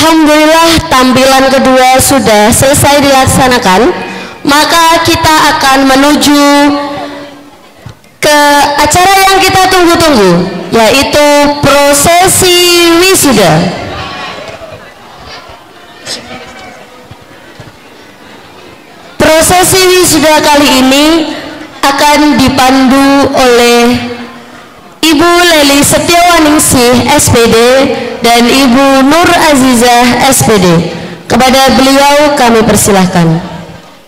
Alhamdulillah tampilan kedua sudah selesai dilaksanakan. Maka kita akan menuju ke acara yang kita tunggu-tunggu, yaitu prosesi wisuda. Prosesi wisuda kali ini akan dipandu oleh Ibu Leli Setiawaningsih SPD dan Ibu Nur Azizah SPD. Kepada beliau kami persilahkan.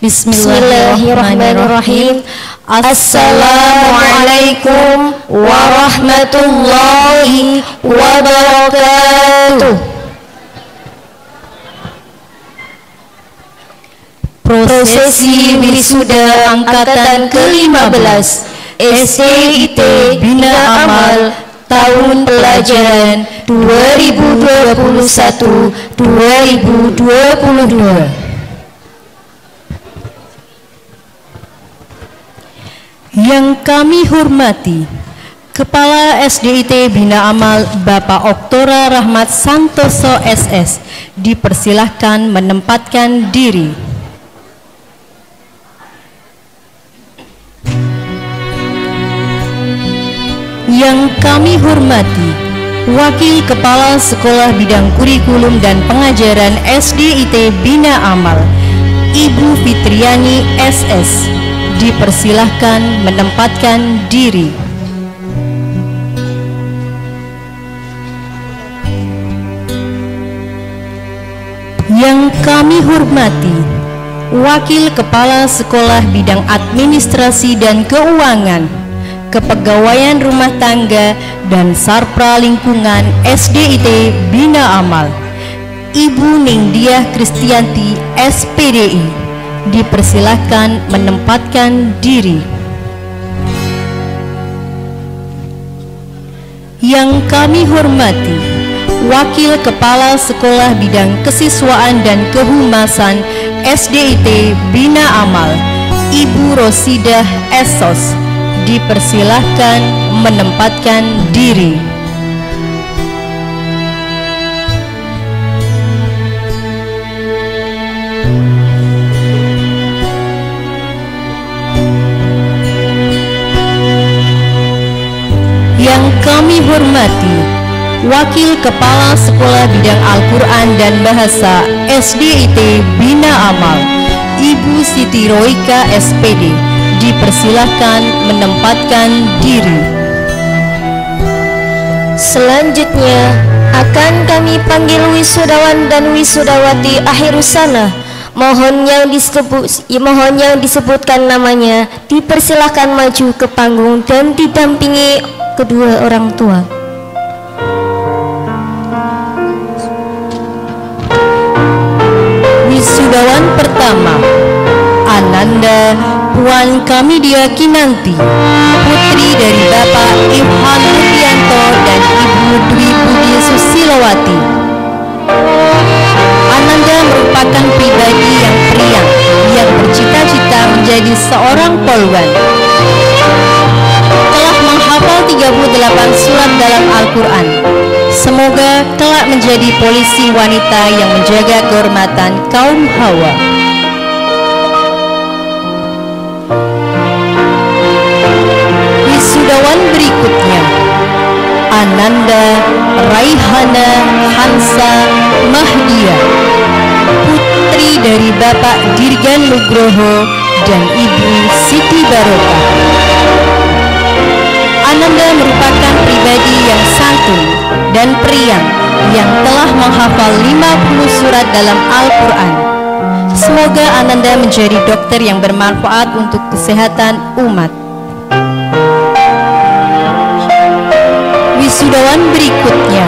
Bismillahirrahmanirrahim. Assalamualaikum warahmatullahi wabarakatuh. Prosesi wisuda angkatan ke-15 SDIT Bina Amal tahun pelajaran 2021-2022. Yang kami hormati Kepala SDIT Bina Amal Bapak Oktora Rahmat Santoso SS dipersilahkan menempatkan diri. Yang kami hormati Wakil Kepala Sekolah Bidang Kurikulum dan Pengajaran SDIT Bina Amal Ibu Fitriani SS dipersilahkan menempatkan diri. Yang kami hormati Wakil Kepala Sekolah Bidang Administrasi dan Keuangan Kepegawaian Rumah Tangga dan Sarpra Lingkungan SDIT Bina Amal Ibu Ningdiah Kristianti SPDI dipersilahkan menempatkan diri. Yang kami hormati Wakil Kepala Sekolah Bidang Kesiswaan dan Kehumasan SDIT Bina Amal Ibu Rosidah Esos dipersilahkan menempatkan diri. Yang kami hormati Wakil Kepala Sekolah Bidang Al-Quran dan Bahasa SDIT Bina Amal Ibu Siti Roika SPD dipersilahkan menempatkan diri. Selanjutnya akan kami panggil wisudawan dan wisudawati akhir sana. Mohon yang disebutkan namanya dipersilahkan maju ke panggung dan didampingi kedua orang tua. Wisudawan pertama Ananda Puan Kamidia Kinanti, putri dari Bapak Ilham Rudianto dan Ibu Dwi Budi Susilowati. Ananda merupakan pribadi yang periang yang bercita-cita menjadi seorang polwan. Telah menghafal 38 surat dalam Al-Quran. Semoga kelak menjadi polisi wanita yang menjaga kehormatan kaum Hawa. Wisudawan berikutnya Ananda Raihana Hansa Mahdia, putri dari Bapak Dirgan Nugroho dan Ibu Siti Barokah. Ananda merupakan pribadi yang santun dan periang yang telah menghafal 50 surat dalam Al-Quran. Semoga Ananda menjadi dokter yang bermanfaat untuk kesehatan umat. Wisudawan berikutnya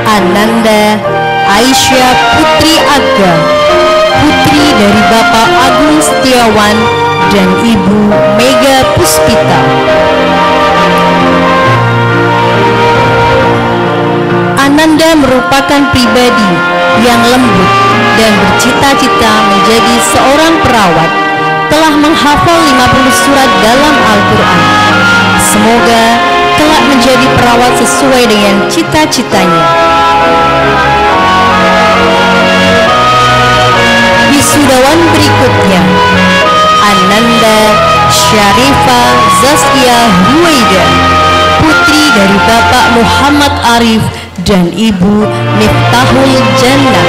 Ananda Aisyah Putri Aga, putri dari Bapak Agung Setiawan dan Ibu Mega Puspita. Ananda merupakan pribadi yang lembut dan bercita-cita menjadi seorang perawat. Telah menghafal 50 surat dalam Al-Quran. Semoga kelak menjadi perawat sesuai dengan cita-citanya. Wisudawan berikutnya Ananda Syarifah Zaskia Huwaida, putri dari Bapak Muhammad Arif dan Ibu Miftahul Jannah.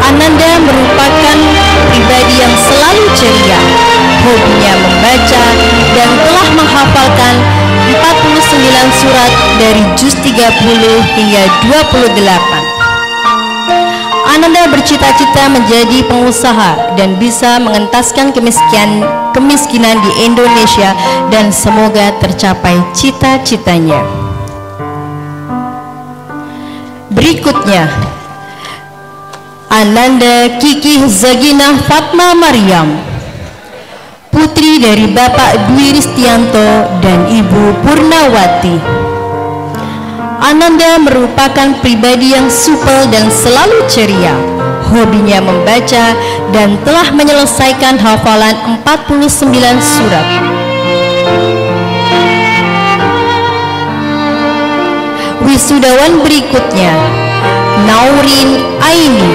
Ananda merupakan pribadi yang selalu ceria, hobinya membaca dan telah menghafalkan 49 surat dari juz 30 hingga 28. Ananda bercita-cita menjadi pengusaha dan bisa mengentaskan kemiskinan di Indonesia dan semoga tercapai cita-citanya. Berikutnya, Ananda Kiki Zaginah Fatma Maryam, putri dari Bapak Dwi Ristianto dan Ibu Purnawati. Ananda merupakan pribadi yang supel dan selalu ceria, hobinya membaca dan telah menyelesaikan hafalan 49 surat. Wisudawan berikutnya Naurin Aini,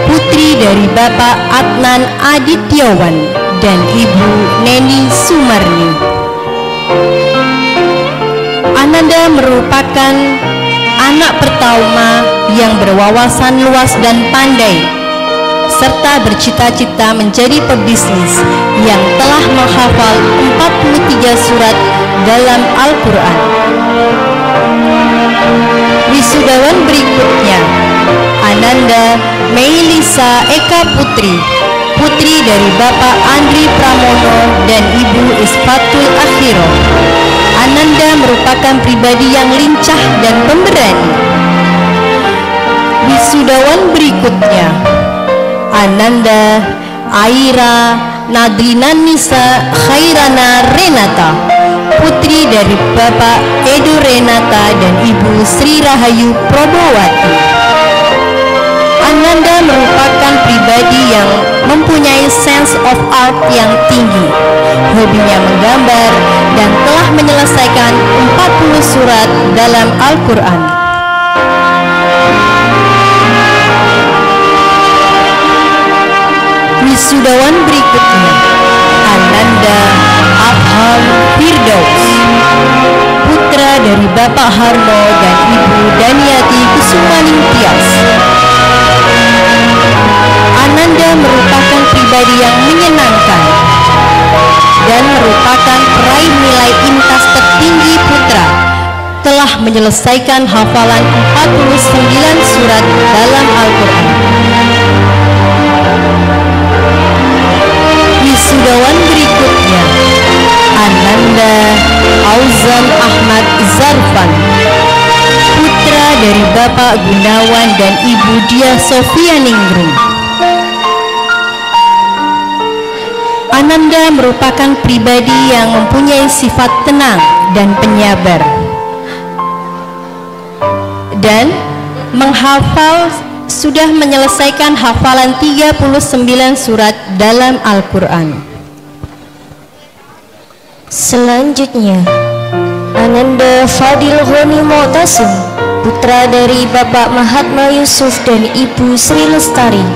putri dari Bapak Adnan Adityawan dan Ibu Neni Sumarni. Ananda merupakan anak pertama yang berwawasan luas dan pandai, serta bercita-cita menjadi pebisnis yang telah menghafal 43 surat dalam Al-Quran. Wisudawan berikutnya Ananda Meilisa Eka Putri, putri dari Bapak Andri Pramono dan Ibu Isfatul Akhiro. Ananda merupakan pribadi yang lincah dan pemberani. Wisudawan berikutnya Ananda Aira Nadrinanisa Khairana Renata, putri dari Bapak Edo Renata dan Ibu Sri Rahayu Probowati. Ananda merupakan pribadi yang mempunyai sense of art yang tinggi, hobinya menggambar dan telah menyelesaikan 40 surat dalam Al-Quran. Wisudawan berikutnya Ananda Afham Firdaus, putra dari Bapak Harno dan Ibu Daniati Kusumaning Tias. Ananda merupakan pribadi yang menyenangkan dan merupakan peraih nilai INTAS tertinggi putra, telah menyelesaikan hafalan 49 surat dalam Al-Quran. Wisudawan berikutnya Ananda Auzan Ahmad Zarfan, putra dari Bapak Gunawan dan Ibu Dia Sofia Ningrum. Ananda merupakan pribadi yang mempunyai sifat tenang dan penyabar dan sudah menyelesaikan hafalan 39 surat dalam Al-Quran. Selanjutnya Ananda Fadil Ghani Mu'tasim, putra dari Bapak Mahatma Yusuf dan Ibu Sri Lestari.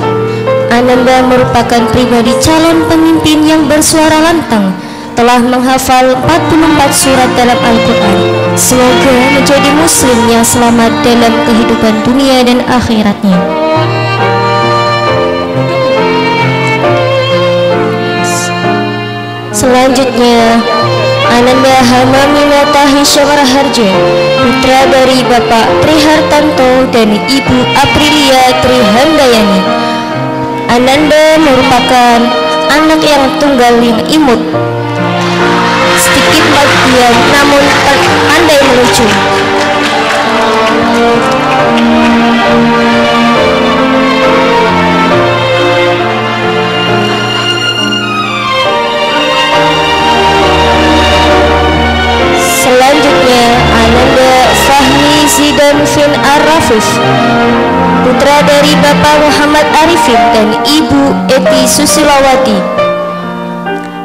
Ananda merupakan pribadi calon pemimpin yang bersuara lantang, telah menghafal 44 surat dalam Al-Quran. Semoga menjadi muslim yang selamat dalam kehidupan dunia dan akhiratnya. Selanjutnya Ananda Hamaminata Hisham Raharja, putra dari Bapak Trihartanto dan Ibu Aprilia Trihandayani. Ananda merupakan anak yang tunggal yang imut, sedikit bagian namun pandai melucu. Selanjutnya Ananda Fahmi Zidan Fin Ar-Rafif, putra dari Bapak Muhammad Arifin dan Ibu Eti Susilawati.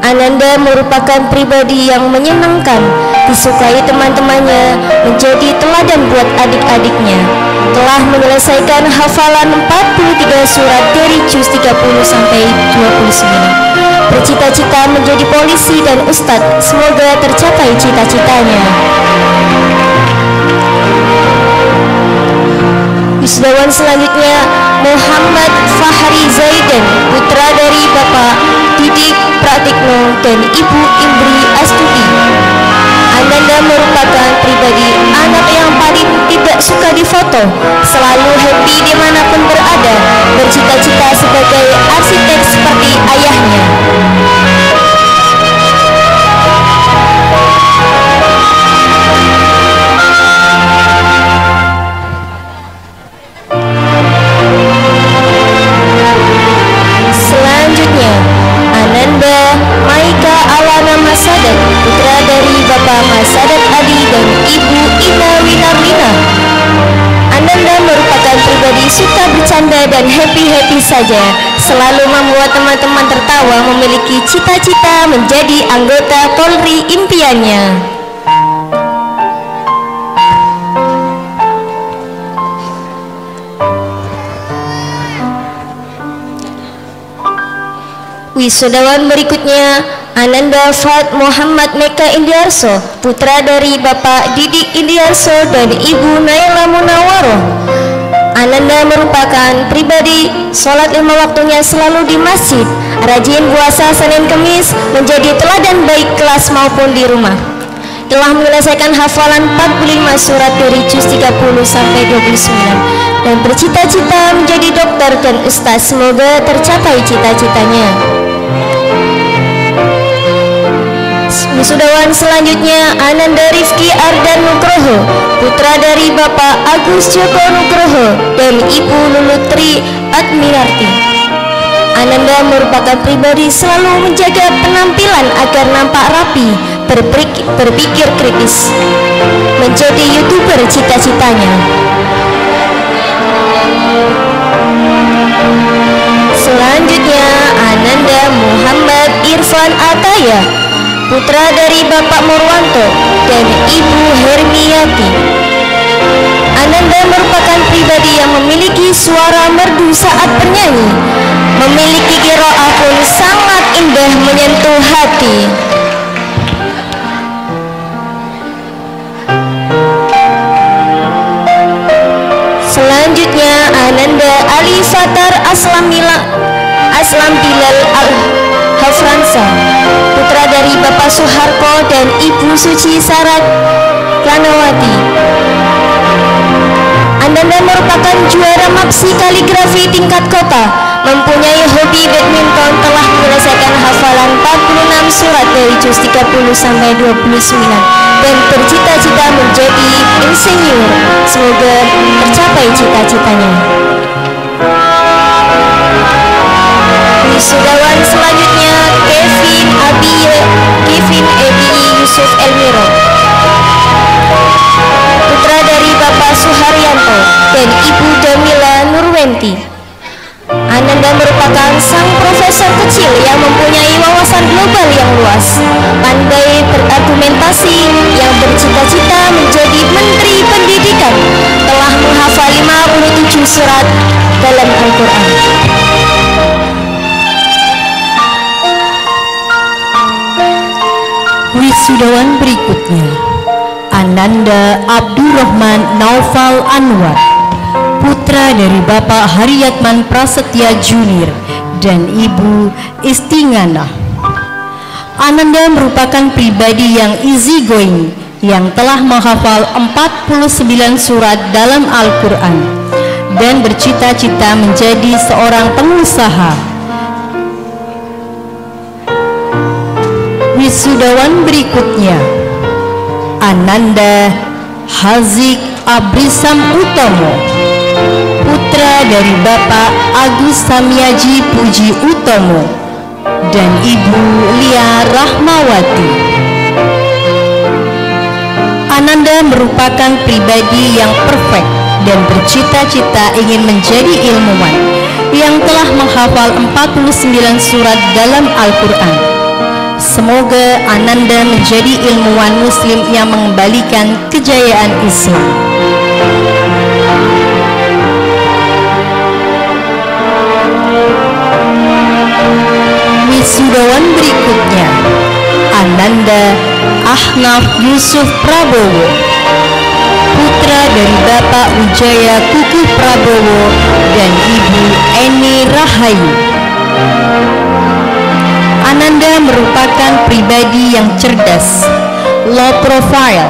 Ananda merupakan pribadi yang menyenangkan disukai teman-temannya, menjadi teladan buat adik-adiknya. Telah menyelesaikan hafalan 43 surat dari juz 30 sampai 29. Bercita-cita menjadi polisi dan ustadz, semoga tercapai cita-citanya. Wisudawan selanjutnya Muhammad Fahri Zaidan, putra dari Bapak Didik Pratikno dan Ibu Indri Astuti. Ananda merupakan pribadi anak yang paling tidak suka difoto, selalu happy dimanapun berada, bercita-cita sebagai arsitek seperti ayahnya. Selanjutnya, Ananda Maika Alana Masadat, putra dari Bapak Masadat Adi dan Ibu Ina Winarlina. Ananda merupakan pribadi suka bercanda dan happy-happy saja, selalu membuat teman-teman tertawa, memiliki cita-cita menjadi anggota Polri impiannya. Wisudawan berikutnya Ananda Fat Muhammad Meka Indiarso, putra dari Bapak Didik Indiarso dan Ibu Naila Munawaroh. Ananda merupakan pribadi sholat 5 waktunya selalu di masjid, rajin puasa Senin Kemis, menjadi teladan baik kelas maupun di rumah. Telah menyelesaikan hafalan 45 surat dari juz 30 sampai 29 dan bercita-cita menjadi dokter dan ustaz, semoga tercapai cita-citanya. Wisudawan selanjutnya Ananda Rifki Ardan Nugroho, putra dari Bapak Agus Joko Nugroho dan Ibu Lulutri Admirarti. Ananda merupakan pribadi selalu menjaga penampilan agar nampak rapi, berpikir kritis, menjadi YouTuber cita-citanya. Selanjutnya Ananda Muhammad Irfan Ataya, putra dari Bapak Murwanto dan Ibu Hermiati. Ananda merupakan pribadi yang memiliki suara merdu saat bernyanyi, memiliki qiraah pun sangat indah menyentuh hati. Selanjutnya Ananda Ali Fatar Aslam Bilal Al-Hafransa, putra dari Bapak Suharko dan Ibu Suci Sarat Lanawati. Ananda merupakan juara MAPSI kaligrafi tingkat kota, mempunyai hobi badminton, telah menyelesaikan hafalan 46 surat dari juz 30 sampai 29 dan bercita-cita menjadi insinyur, semoga tercapai cita-citanya. Wisudawan selanjutnya Kevin Edi Yusuf Elmiro, putra dari Bapak Suharyanto dan Ibu Damila Nurwenti. Ananda merupakan sang profesor kecil yang mempunyai wawasan global yang luas, pandai berargumentasi, yang bercita-cita menjadi Menteri Pendidikan, telah menghafal 57 surat dalam Al-Quran. Wisudawan berikutnya Ananda Abdurrahman Naufal Anwar, putra dari Bapak Haryatman Prasetya Junior dan Ibu Istinganah. Ananda merupakan pribadi yang easy going, yang telah menghafal 49 surat dalam Al-Quran dan bercita-cita menjadi seorang pengusaha. Wisudawan berikutnya Ananda Hazik Abrisam Utomo, putra dari Bapak Agus Samyaji Puji Utomo dan Ibu Lia Rahmawati. Ananda merupakan pribadi yang perfect dan bercita-cita ingin menjadi ilmuwan, yang telah menghafal 49 surat dalam Al-Quran. Semoga Ananda menjadi ilmuwan muslim yang mengembalikan kejayaan Islam. Wisudawan berikutnya, Ananda Ahnaf Yusuf Prabowo, putra dari Bapak Wijaya Kukuh Prabowo dan Ibu Eni Rahayu. Ananda merupakan pribadi yang cerdas, low profile,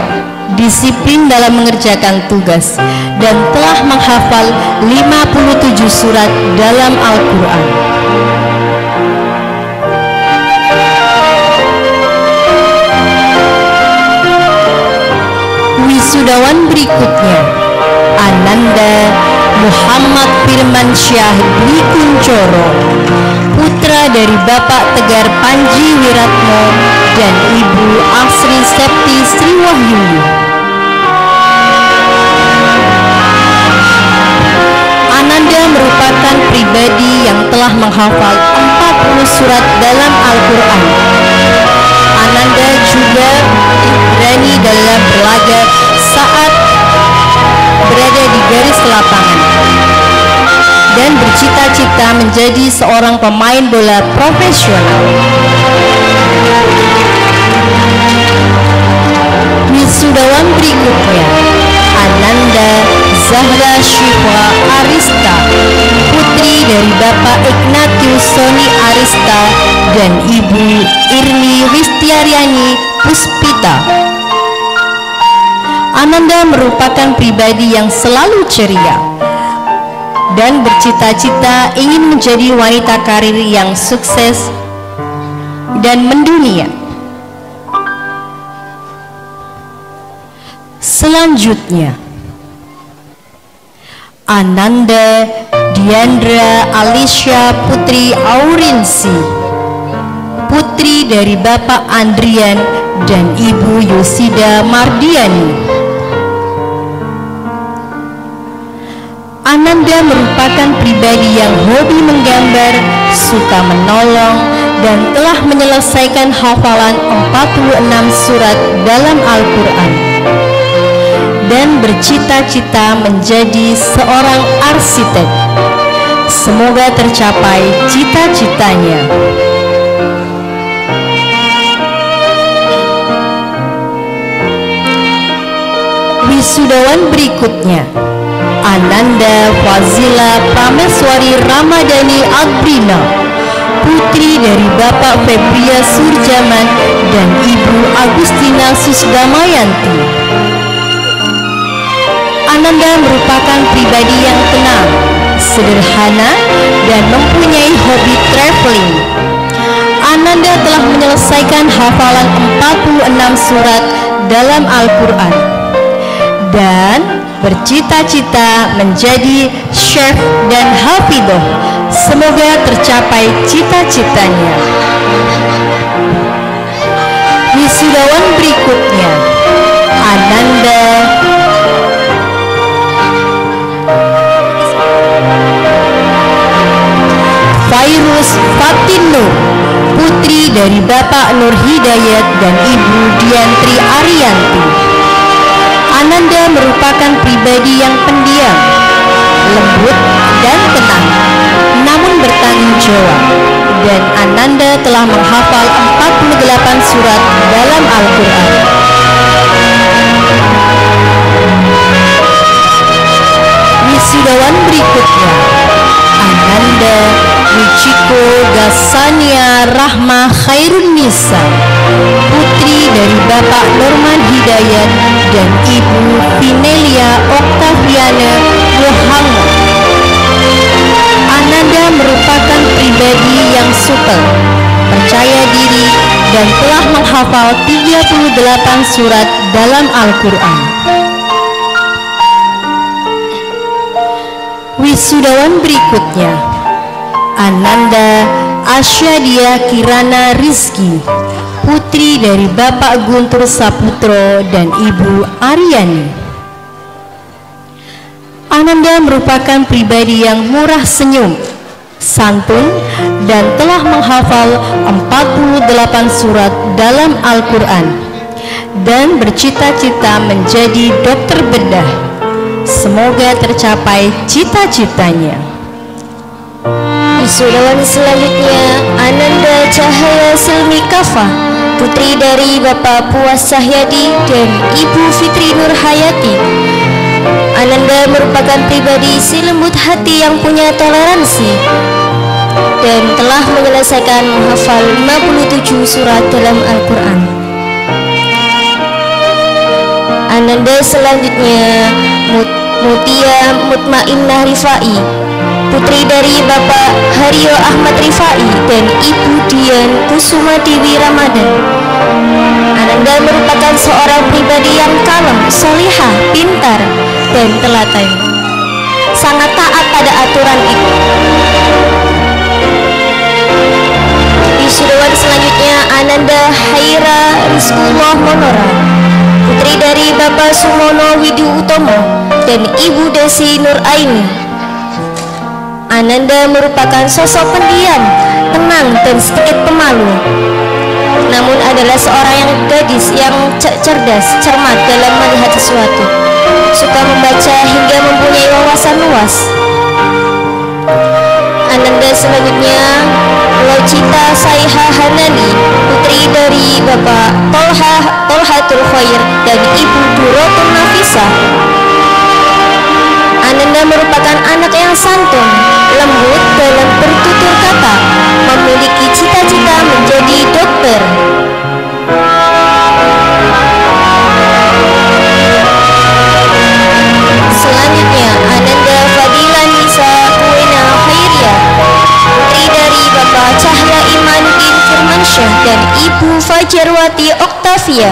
disiplin dalam mengerjakan tugas, dan telah menghafal 57 surat dalam Al-Quran. Wisudawan berikutnya, Ananda Muhammad Firman Syah Dwi Kuncoro, putra dari Bapak Tegar Panji Wiratmo dan Ibu Asri Septi Sriwahyuni. Ananda merupakan pribadi yang telah menghafal 40 surat dalam Al-Quran. Ananda juga berani dalam berlaga saat berada di garis lapangan dan bercita-cita menjadi seorang pemain bola profesional. Wisudawan berikutnya, Ananda Zahra Syifa Arista, putri dari Bapak Ignatius Soni Arista dan Ibu Irni Wistiaryani Puspita. Ananda merupakan pribadi yang selalu ceria dan bercita-cita ingin menjadi wanita karir yang sukses dan mendunia. Selanjutnya, Ananda Diandra Alicia Putri Aurinsi, putri dari Bapak Andrian dan Ibu Yosida Mardiani. Ananda merupakan pribadi yang hobi menggambar, suka menolong, dan telah menyelesaikan hafalan 46 surat dalam Al-Quran dan bercita-cita menjadi seorang arsitek. Semoga tercapai cita-citanya. Wisudawan berikutnya, Ananda Fazila Prameswari Ramadhani Agrina, putri dari Bapak Febria Surjaman dan Ibu Agustina Susdamayanti. Ananda merupakan pribadi yang tenang, sederhana, dan mempunyai hobi traveling. Ananda telah menyelesaikan hafalan 46 surat dalam Al-Quran dan bercita-cita menjadi chef dan hafidhoh. Semoga tercapai cita-citanya. Wisudawan berikutnya, Ananda Fairuz Fatin Nur, putri dari Bapak Nur Hidayat dan Ibu Diantri Ariyanti. Ananda merupakan pribadi yang pendiam, lembut, dan tenang, namun bertanggung jawab, dan Ananda telah menghafal 48 surat dalam Al-Quran. Wisudawan berikutnya, Ananda Michiko Gasania Rahma Khairun Nisa, putri dari Bapak Norman Hidayat dan Ibu Finelia Oktaviana Muhammad. Ananda merupakan pribadi yang supel, percaya diri, dan telah menghafal 38 surat dalam Al-Quran. Wisudawan berikutnya, Ananda Asyadia Kirana Rizki, putri dari Bapak Guntur Saputro dan Ibu Aryani. Ananda merupakan pribadi yang murah senyum, santun, dan telah menghafal 48 surat dalam Al-Quran, dan bercita-cita menjadi dokter bedah. Semoga tercapai cita-citanya. Wisudawan selanjutnya Ananda Cahaya Silmi Kafa, putri dari Bapak Puas Cahyadi dan Ibu Fitri Nur Hayati. Ananda merupakan pribadi si lembut hati yang punya toleransi dan telah menyelesaikan menghafal 57 surat dalam Al-Quran. Ananda selanjutnya Mutia Mutmainnah Rifai, putri dari Bapak Haryo Ahmad Rifai dan Ibu Dian Kusuma Dewi Ramadan. Ananda merupakan seorang pribadi yang kalem, solihah, pintar, dan telaten. Sangat taat pada aturan itu. Wisudawan selanjutnya Ananda Haira Rizkullah Monora, putri dari Bapak Sumono Widu Utomo dan Ibu Desi Nur Aini. Ananda merupakan sosok pendiam, tenang, dan sedikit pemalu, namun adalah seorang yang gadis yang cerdas, cermat dalam melihat sesuatu, suka membaca hingga mempunyai wawasan luas. Ananda selanjutnya Locita Saiha Hanani, putri dari Bapak Tolhatul Khair dan Ibu Durotun Nafisa. Ananda merupakan anak yang santun, lembut dalam bertutur kata, memiliki cita-cita menjadi dokter. Selanjutnya Ananda Fadila Nisa Kuena Khairiyah, putri dari Bapak Cahya Imanuddin Firmansyah dan Ibu Fajarwati Oktavia.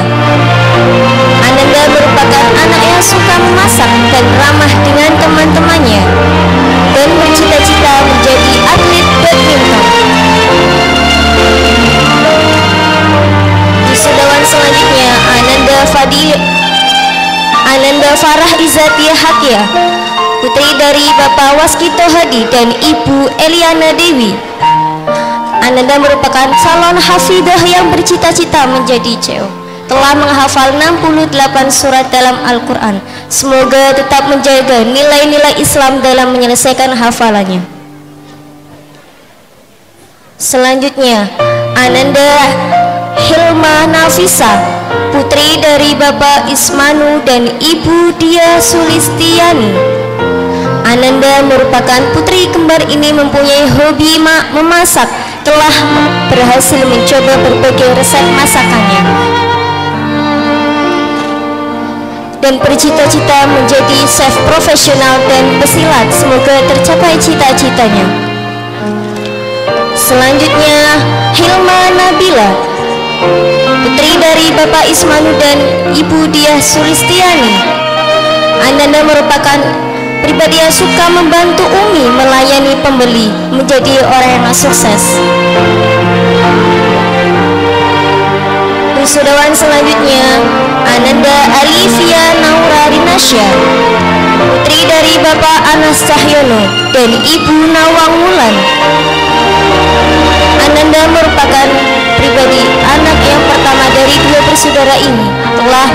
Ananda merupakan anak yang suka memasak dan ramah dengan teman-temannya dan bercita-cita menjadi atlet badminton. Wisudawan selanjutnya Ananda Farah Izati Hakia, putri dari Bapak Waskito Hadi dan Ibu Eliana Dewi. Ananda merupakan calon hafidah yang bercita-cita menjadi CEO. Telah menghafal 68 surat dalam Al-Quran. Semoga tetap menjaga nilai-nilai Islam dalam menyelesaikan hafalannya. Selanjutnya Ananda Hilma Nafisa, putri dari Bapak Ismanu dan Ibu Dia Sulistiani. Ananda merupakan putri kembar ini mempunyai hobi memasak, telah berhasil mencoba berbagai resep masakannya dan bercita-cita menjadi chef profesional dan pesilat. Semoga tercapai cita-citanya. Selanjutnya Hilma Nabila, putri dari Bapak Ismanu dan Ibu Diah Sulistiani. Ananda merupakan pribadi yang suka membantu Umi melayani pembeli, menjadi orang yang sukses. Wisudawan selanjutnya Ananda Alivia Naura Dinasya, putri dari Bapak Anas Cahyono dan Ibu Nawang Wulan. Ananda merupakan pribadi anak yang pertama dari dua bersaudara ini. Telah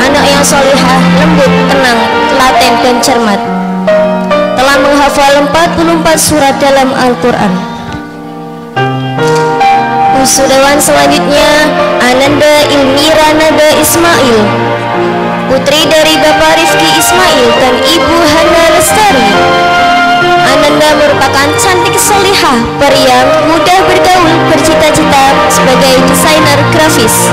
anak yang solehah, lembut, tenang, telaten, dan cermat. Telah menghafal 44 surat dalam Al-Quran. Wisudawan selanjutnya Ananda Ilmira Nada Ismail, putri dari Bapak Rifki Ismail dan Ibu Hana Lestari. Ananda merupakan cantik solihah, periang, mudah bergaul, bercita-cita sebagai desainer grafis.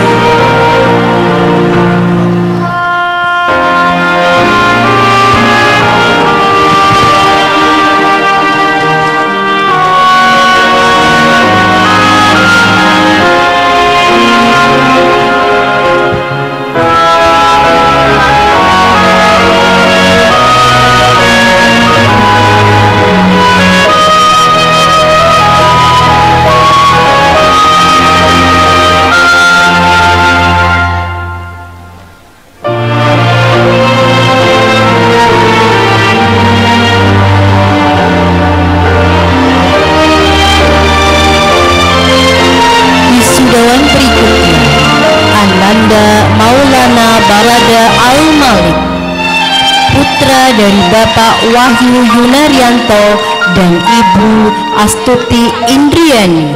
putra dari Bapak Wahyu Yunaryanto dan Ibu Astuti Indriani.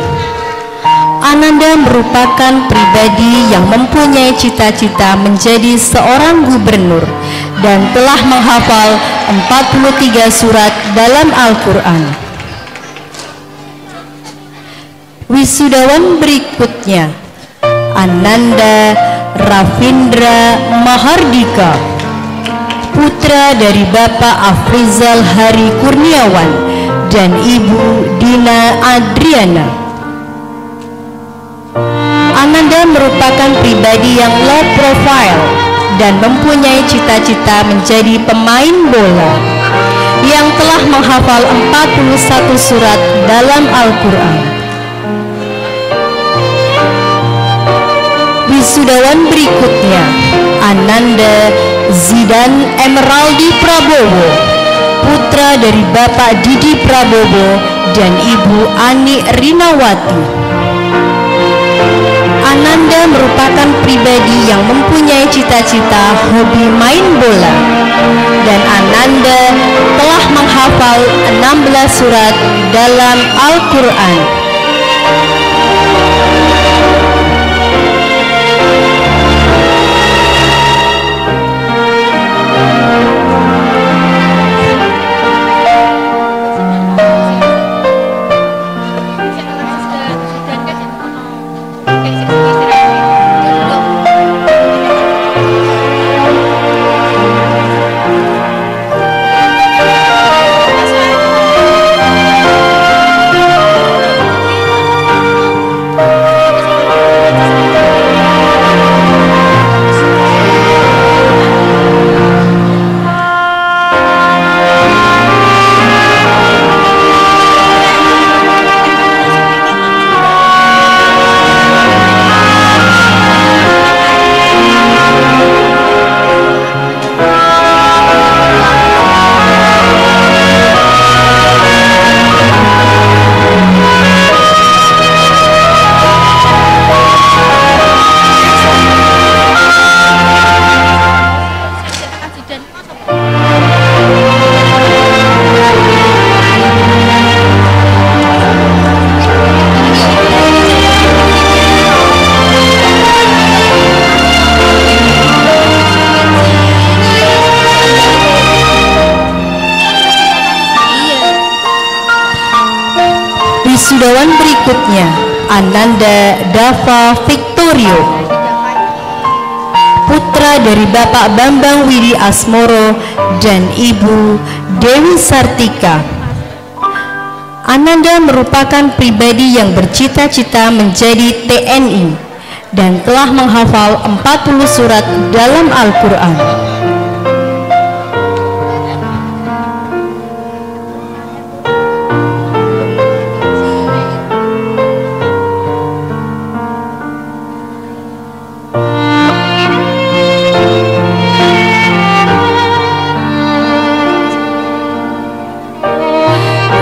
Ananda merupakan pribadi yang mempunyai cita-cita menjadi seorang gubernur dan telah menghafal 43 surat dalam Al-Quran. Wisudawan berikutnya, Ananda Ravindra Mahardika, putra dari Bapak Afrizal Hari Kurniawan dan Ibu Dina Adriana. Ananda merupakan pribadi yang low profile dan mempunyai cita-cita menjadi pemain bola yang telah menghafal 41 surat dalam Al-Quran. Wisudawan berikutnya, Ananda Zidan Emeraldi Prabowo, putra dari Bapak Didi Prabowo dan Ibu Ani Rinawati. Ananda merupakan pribadi yang mempunyai cita-cita hobi main bola dan Ananda telah menghafal 16 surat dalam Al-Quran. Wisudawan berikutnya, Ananda Dava Victorio, putra dari Bapak Bambang Widi Asmoro dan Ibu Dewi Sartika. Ananda merupakan pribadi yang bercita-cita menjadi TNI dan telah menghafal 40 surat dalam Al-Quran.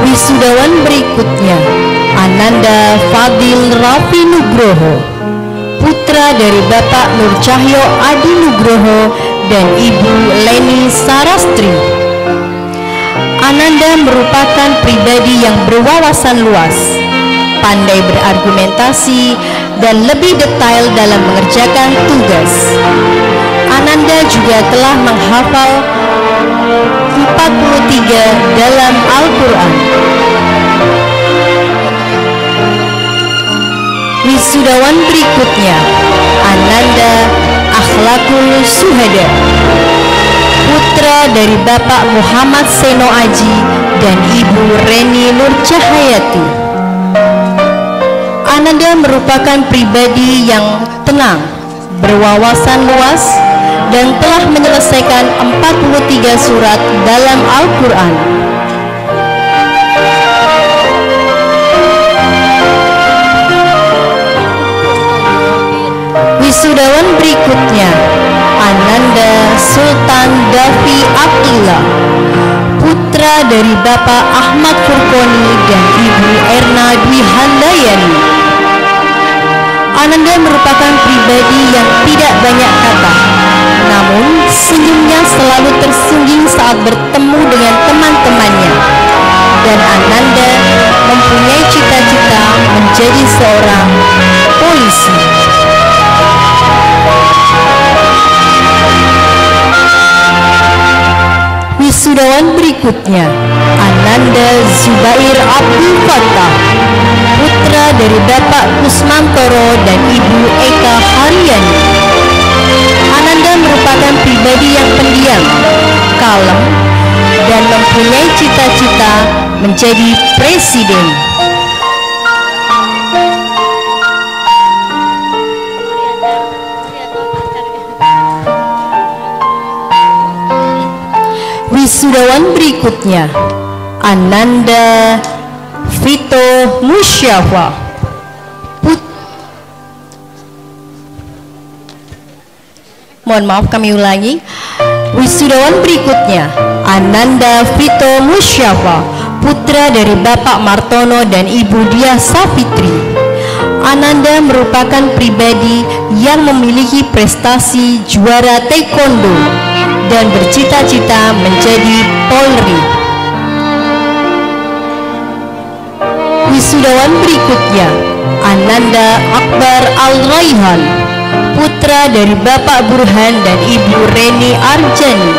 Wisudawan berikutnya, Ananda Fadil Rafi Nugroho, putra dari Bapak Nur Cahyo Adi Nugroho dan Ibu Leni Sarastri. Ananda merupakan pribadi yang berwawasan luas, pandai berargumentasi, dan lebih detail dalam mengerjakan tugas. Ananda juga telah menghafal 43 dalam Al-Quran. Wisudawan berikutnya, Ananda Akhlakul Suhada, putra dari Bapak Muhammad Seno Aji dan Ibu Reni Nur Cahayati. Ananda merupakan pribadi yang tenang, berwawasan luas, dan telah menyelesaikan 43 surat dalam Al-Quran. Wisudawan berikutnya, Ananda Sultan Davi Abdillah, putra dari Bapak Ahmad Furkoni dan Ibu Erna Dwi Handayani. Ananda merupakan pribadi yang tidak banyak kata, namun senyumnya selalu tersenyum tinggi saat bertemu dengan teman-temannya, dan Ananda mempunyai cita-cita menjadi seorang polisi. Wisudawan berikutnya, Ananda Zubair Abdul Fattah, putra dari Bapak Kusmantoro dan Ibu Eka Haryani. Ananda merupakan pribadi yang pendiam, kalem, dan mempunyai cita-cita menjadi presiden. Wisudawan berikutnya, Ananda Vito Musyafa, mohon maaf kami ulangi. Wisudawan berikutnya, Ananda Vito Musyafa, putra dari Bapak Martono dan Ibu Diah Safitri. Ananda merupakan pribadi yang memiliki prestasi juara taekwondo dan bercita-cita menjadi Polri. Wisudawan berikutnya, Ananda Akbar Al-Raihan, putra dari Bapak Burhan dan Ibu Reni Arjani.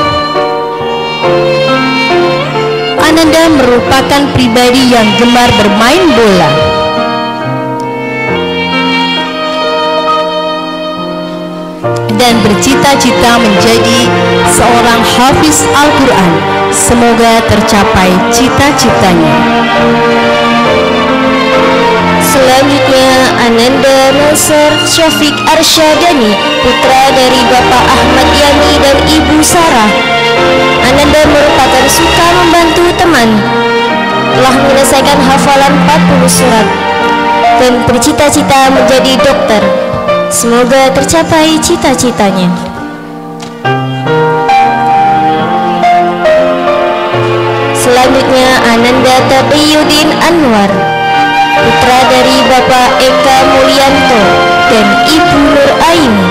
Ananda merupakan pribadi yang gemar bermain bola. Dan bercita-cita menjadi seorang hafiz Al-Quran. Semoga tercapai cita-citanya. Selanjutnya, Ananda Nasr Syafiq Arsyadani, putra dari Bapak Ahmad Yani dan Ibu Sarah. Ananda merupakan suka membantu teman, telah menyelesaikan hafalan 40 surat, dan bercita-cita menjadi dokter. Semoga tercapai cita-citanya. Selanjutnya, Ananda Taqiyuddin Anwar, putra dari Bapak Eka Mulyanto dan Ibu Nur Aini.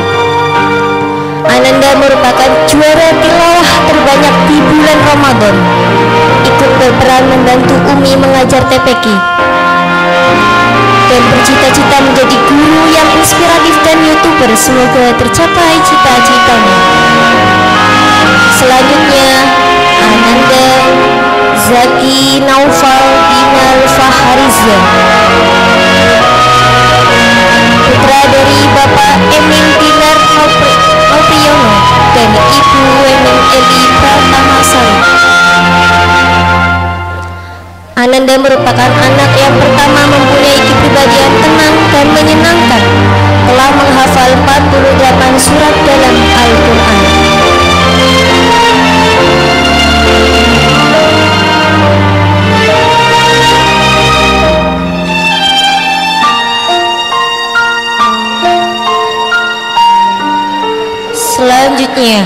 Ananda merupakan juara tilawah terbanyak di bulan Ramadan, ikut berperan membantu Umi mengajar TPQ, dan bercita-cita menjadi guru yang inspiratif dan YouTuber. Semoga tercapai cita-citanya. Selanjutnya, Ananda Zaki Naufal Dinal Fahariza, putra dari Bapak Emil Dinar Alpriyono dan Ibu Wening Eli Pratamasari. Ananda merupakan anak yang pertama mempunyai kepribadian tenang dan menyenangkan, telah menghafal 48 surat dalam Al-Quran. Selanjutnya,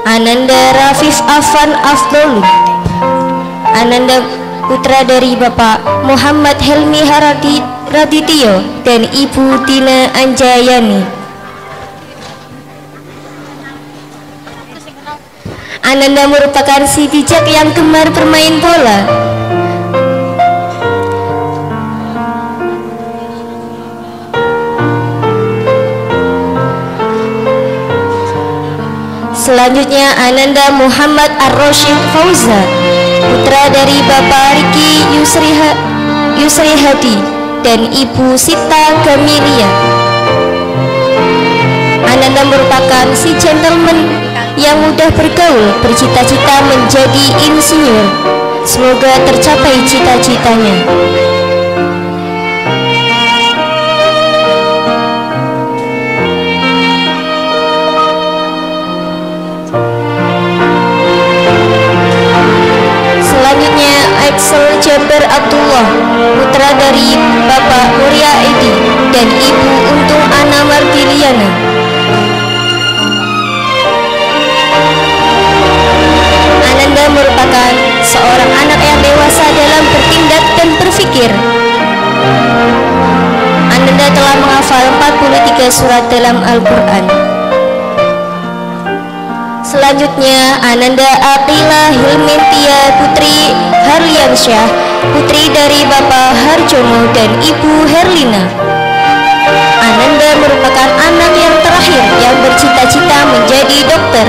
Ananda Rafif Afan Afdolu. Ananda putra dari Bapak Muhammad Helmi Radityo dan Ibu Tina Anjayani. Ananda merupakan si bijak yang gemar bermain bola. Selanjutnya, Ananda Muhammad Ar-Rosyid Fauza, putra dari Bapak Riki Yusri Hadi dan Ibu Sita Gamilia. Ananda merupakan si gentleman yang mudah bergaul, bercita-cita menjadi insinyur. Semoga tercapai cita-citanya. Selanjutnya, Axel Jabar Abdullah, putra dari Bapak Muria Edi dan Ibu Untung Ana Margiliana. Ananda merupakan seorang anak yang dewasa dalam bertindak dan berpikir. Ananda telah menghafal 43 surat dalam Al-Quran. Selanjutnya Ananda Aqila Hilmintia Putri Harliansyah, putri dari Bapak Harjono dan Ibu Herlina. Ananda merupakan anak yang terakhir yang bercita-cita menjadi dokter.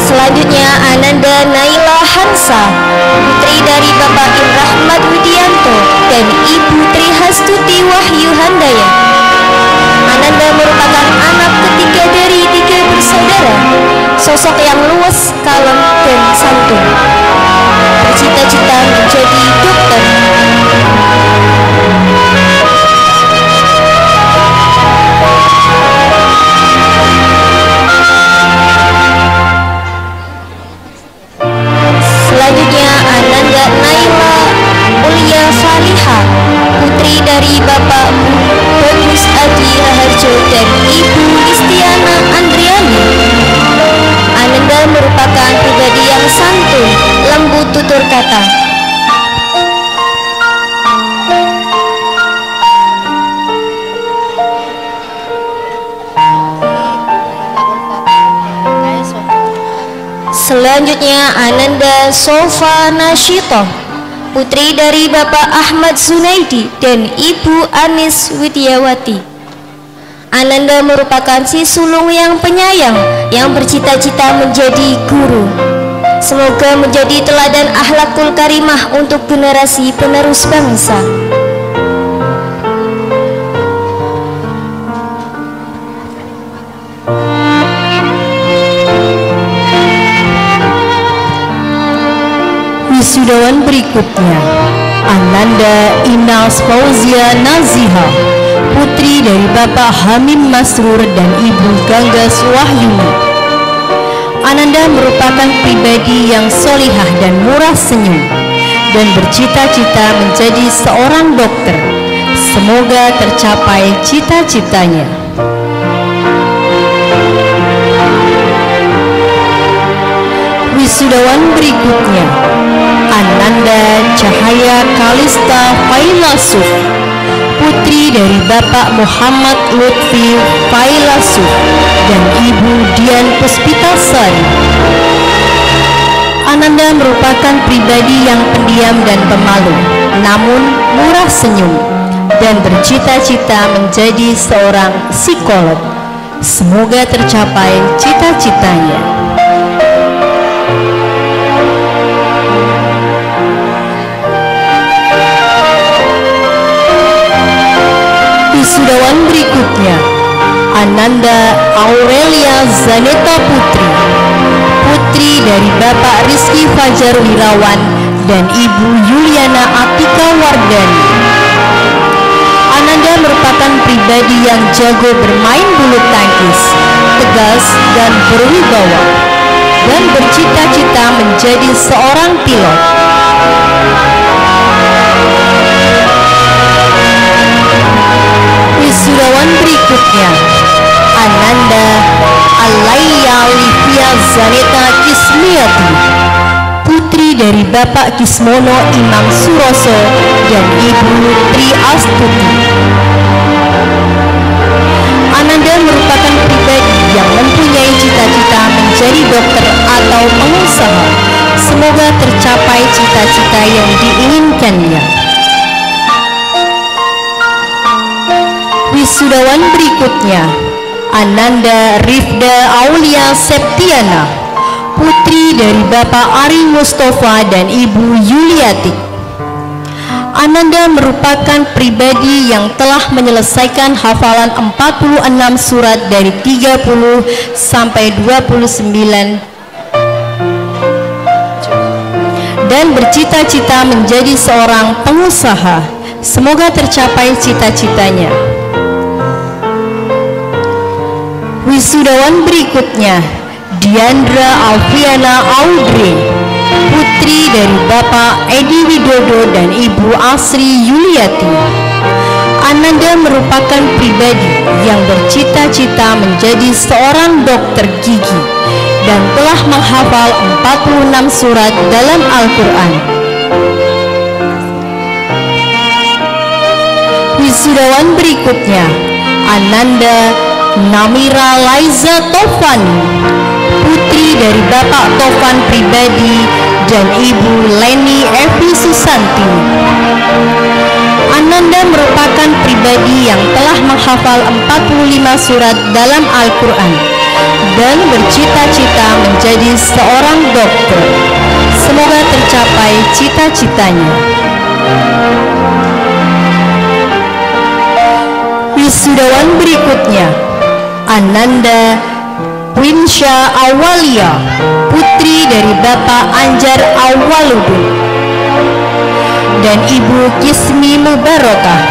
Selanjutnya Ananda Naila Hansa, putri dari Bapak Irrahmat Widianto dan Ibu Trihastuti Wahyu Handaya. Ananda merupakan anak ketiga dari 3 bersaudara, sosok yang luwes, kalem, dan santun. Bercita-cita menjadi dokter. Selanjutnya Ananda Naila Ulia Faliha, putri dari Bapak Bagus Adi Raharjo dan Ibu Listiana Andriani. Ananda merupakan pribadi yang santun, lembut tutur kata. Selanjutnya Ananda Sofa Nashito, putri dari Bapak Ahmad Zunaidi dan Ibu Anis Widyawati. Ananda merupakan si sulung yang penyayang yang bercita-cita menjadi guru. Semoga menjadi teladan akhlakul karimah untuk generasi penerus bangsa. Wisudawan berikutnya Ananda Inas Fauzia Naziha, putri dari Bapak Hamim Masrur dan Ibu Ganggas Wahyuni. Ananda merupakan pribadi yang solihah dan murah senyum dan bercita-cita menjadi seorang dokter. Semoga tercapai cita-citanya. Wisudawan berikutnya Ananda Cahaya Kalista Failasuf, putri dari Bapak Muhammad Lutfi Failasuf dan Ibu Dian Puspitasari. Ananda merupakan pribadi yang pendiam dan pemalu, namun murah senyum dan bercita-cita menjadi seorang psikolog. Semoga tercapai cita-citanya. Wisudawan berikutnya Ananda Aurelia Zaneta Putri, putri dari Bapak Rizky Fajar Wirawan dan Ibu Yuliana Atika Wardani. Ananda merupakan pribadi yang jago bermain bulu tangkis, tegas dan berwibawa, dan bercita-cita menjadi seorang pilot. Wisudawan berikutnya Ananda Alaya Livia Zaneta Kismiati, putri dari Bapak Kismono Imam Suroso dan Ibu Tri Astuti. Ananda merupakan pribadi yang mempunyai cita-cita menjadi dokter atau pengusaha. Semoga tercapai cita-cita yang diinginkannya. Wisudawan berikutnya Ananda Rifda Aulia Septiana, putri dari Bapak Ari Mustafa dan Ibu Yuliati. Ananda merupakan pribadi yang telah menyelesaikan hafalan 46 surat dari 30 sampai 29 dan bercita-cita menjadi seorang pengusaha. Semoga tercapai cita-citanya. Wisudawan berikutnya Diandra Alfiana Audrey, putri dari Bapak Edi Widodo dan Ibu Asri Yuliati. Ananda merupakan pribadi yang bercita-cita menjadi seorang dokter gigi dan telah menghafal 46 surat dalam Al-Quran. Wisudawan berikutnya Ananda Namira Laiza Tovani, putri dari Bapak Tovan pribadi dan Ibu Leni Evi Susanti. Ananda merupakan pribadi yang telah menghafal 45 surat dalam Al-Quran dan bercita-cita menjadi seorang dokter. Semoga tercapai cita-citanya. Wisudawan berikutnya Ananda Winsya Awalia, putri dari Bapak Anjar Awaludin dan Ibu Kismi Mubarakah.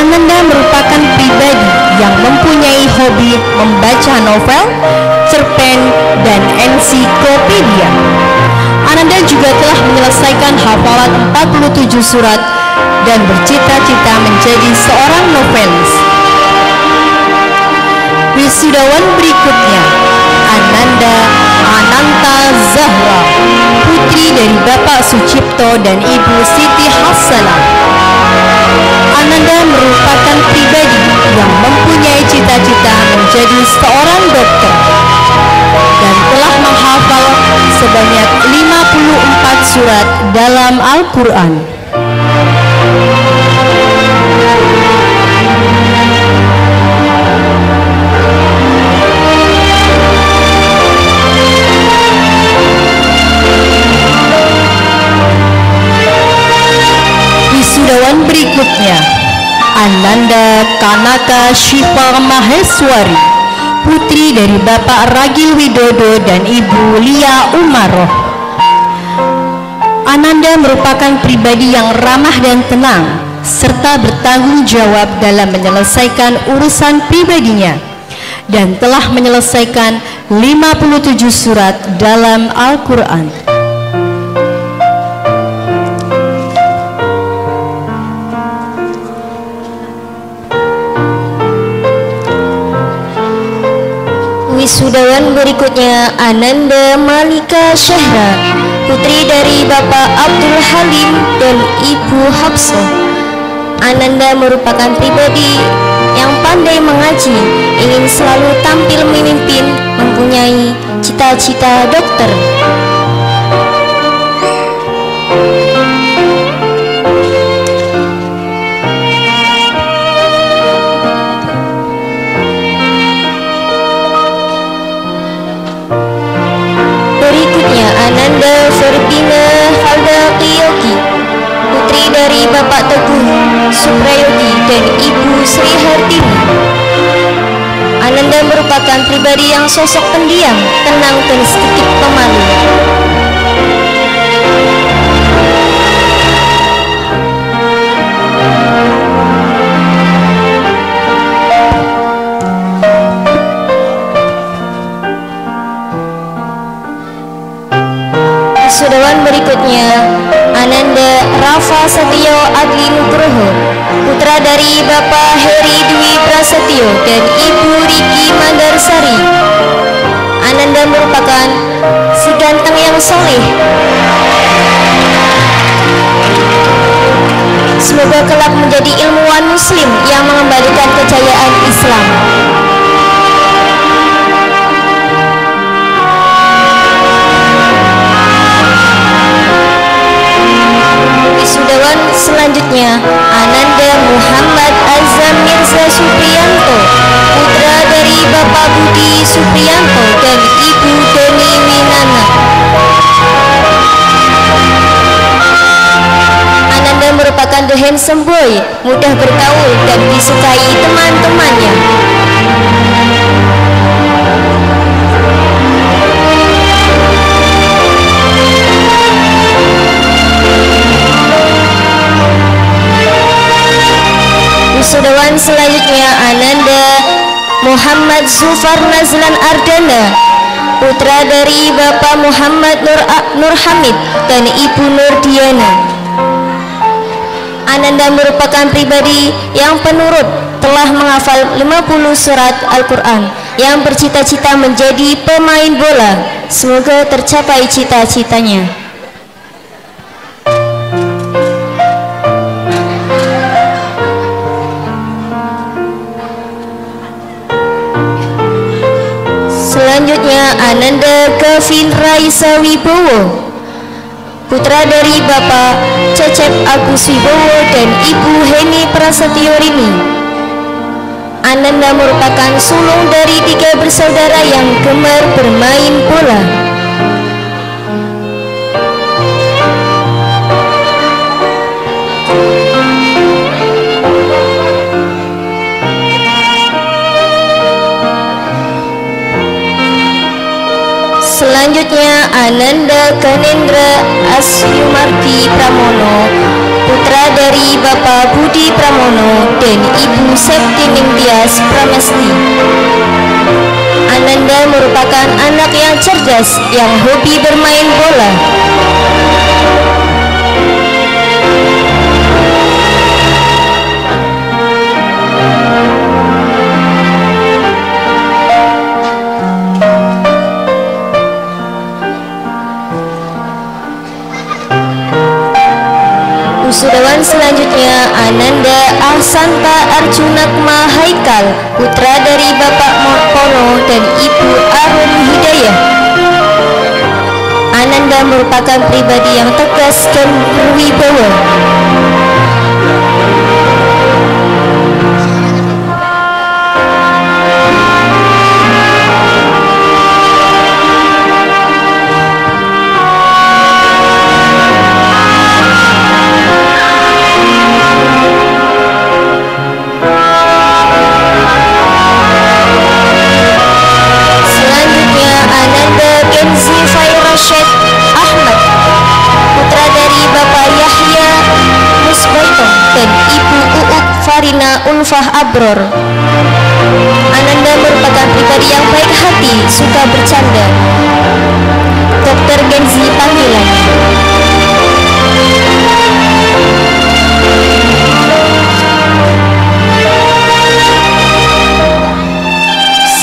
Ananda merupakan pribadi yang mempunyai hobi membaca novel, cerpen, dan ensiklopedia. Ananda juga telah menyelesaikan hafalan 47 surat dan bercita-cita menjadi seorang novelis. Wisudawan berikutnya Ananda Ananta Zahra, putri dari Bapak Sucipto dan Ibu Siti Hassalam. Ananda merupakan pribadi yang mempunyai cita-cita menjadi seorang dokter dan telah menghafal sebanyak 54 surat dalam Al-Quran. Wisudawan berikutnya Ananda Kanaka Shiva Maheswari, putri dari Bapak Ragil Widodo dan Ibu Lia Umaroh. Ananda merupakan pribadi yang ramah dan tenang serta bertanggung jawab dalam menyelesaikan urusan pribadinya dan telah menyelesaikan 57 surat dalam Al-Quran. Wisudawan berikutnya Ananda Malika Syahra, putri dari Bapak Abdul Halim dan Ibu Hafsah. Ananda merupakan pribadi yang pandai mengaji, ingin selalu tampil memimpin, mempunyai cita-cita dokter. Ananda Ferdina Haldaqiyoki, putri dari Bapak Teguh Suprayoti dan Ibu Sri Hartini. Ananda merupakan pribadi yang sosok pendiam, tenang dan sedikit pemalu. Wisudawan berikutnya Ananda Rafa Setio Adli Nugroho, putra dari Bapak Heri Dwi Prasetyo dan Ibu Riki Mandarsari. Ananda merupakan si ganteng yang soleh. Semoga kelak menjadi ilmuwan muslim yang mengembalikan kejayaan Islam. Wisudawan selanjutnya Ananda Muhammad Azam Mirza Supriyanto, putra dari Bapak Budi Supriyanto dan Ibu Deni Winana. Ananda merupakan the handsome boy, mudah bergaul dan disukai teman-temannya. Wisudawan selanjutnya Ananda Muhammad Zufar Nazlan Ardana, putra dari Bapak Muhammad Nur Hamid dan Ibu Nur Diana. Ananda merupakan pribadi yang penurut, telah menghafal 50 surat Al-Quran, yang bercita-cita menjadi pemain bola. Semoga tercapai cita-citanya. Ananda Kevin Raisa Wibowo, putra dari Bapak Cecep Agus Wibowo dan Ibu Heni Prasetyorini. Ananda merupakan sulung dari 3 bersaudara yang gemar bermain bola. Selanjutnya Ananda Ganendra Asyumardi Pramono, putra dari Bapak Budi Pramono dan Ibu Septining Tias Pramesti. Ananda merupakan anak yang cerdas yang hobi bermain bola. Wisudawan selanjutnya Ananda Ahsanta Arjunakma Haikal, putra dari Bapak Pono dan Ibu Arun Hidayah. Ananda merupakan pribadi yang tegas dan berwibawa. Ahmad, putra dari Bapak Yahya Musbaito dan Ibu Uuk Farina Ulfah Abror. Ananda merupakan pribadi yang baik hati, suka bercanda. Dr. Genzi panggilan.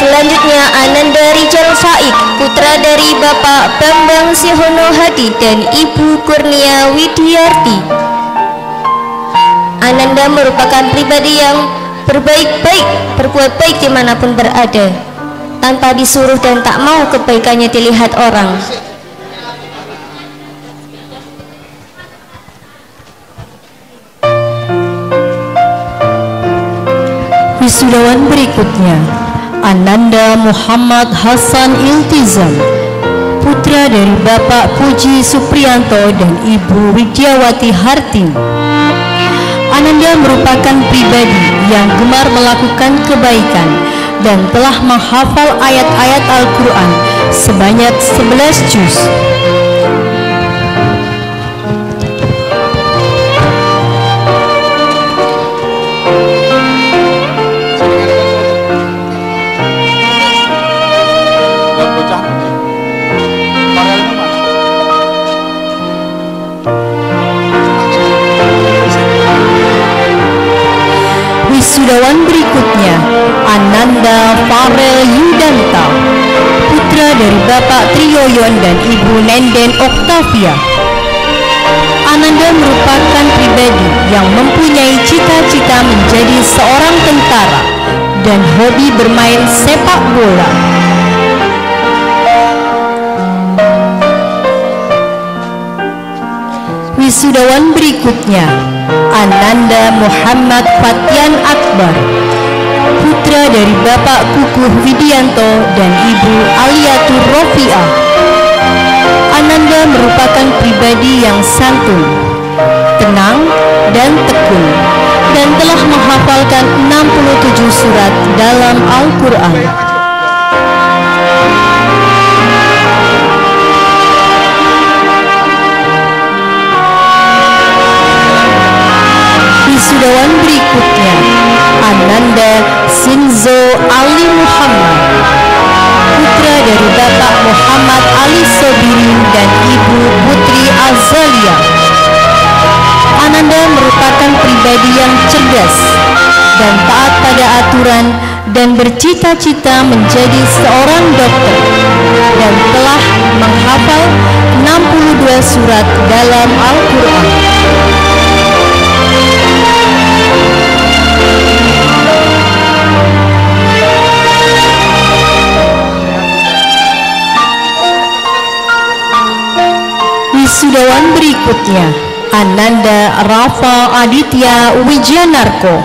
Selanjutnya Ananda Rijal Faik, putra dari Bapak Bambang Sihono Hadi dan Ibu Kurnia Widiarti. Ananda merupakan pribadi yang berbaik-baik, berbuat baik dimanapun berada, tanpa disuruh dan tak mau kebaikannya dilihat orang. Wisudawan berikutnya Ananda Muhammad Hasan Iltizam, putra dari Bapak Puji Supriyanto dan Ibu Widyawati Hartin. Ananda merupakan pribadi yang gemar melakukan kebaikan dan telah menghafal ayat-ayat Al-Quran sebanyak 11 juz. Wisudawan berikutnya Ananda Farel Yudanta, putra dari Bapak Triyoyon dan Ibu Nenden Oktavia. Ananda merupakan pribadi yang mempunyai cita-cita menjadi seorang tentara dan hobi bermain sepak bola. Wisudawan berikutnya Ananda Muhammad Fatian Akbar, putra dari Bapak Kukuh Widianto dan Ibu Aliatur Rofiah. Ananda merupakan pribadi yang santun, tenang, dan tekun, dan telah menghafalkan 67 surat dalam Al-Quran. Wisudawan berikutnya Ananda Sinzo Ali Muhammad, putra dari Bapak Muhammad Ali Sobirin dan Ibu Putri Azalia. Ananda merupakan pribadi yang cerdas dan taat pada aturan dan bercita-cita menjadi seorang dokter dan telah menghafal 62 surat dalam Al-Quran. berikutnya, Ananda Rafa Aditya Wijanarko,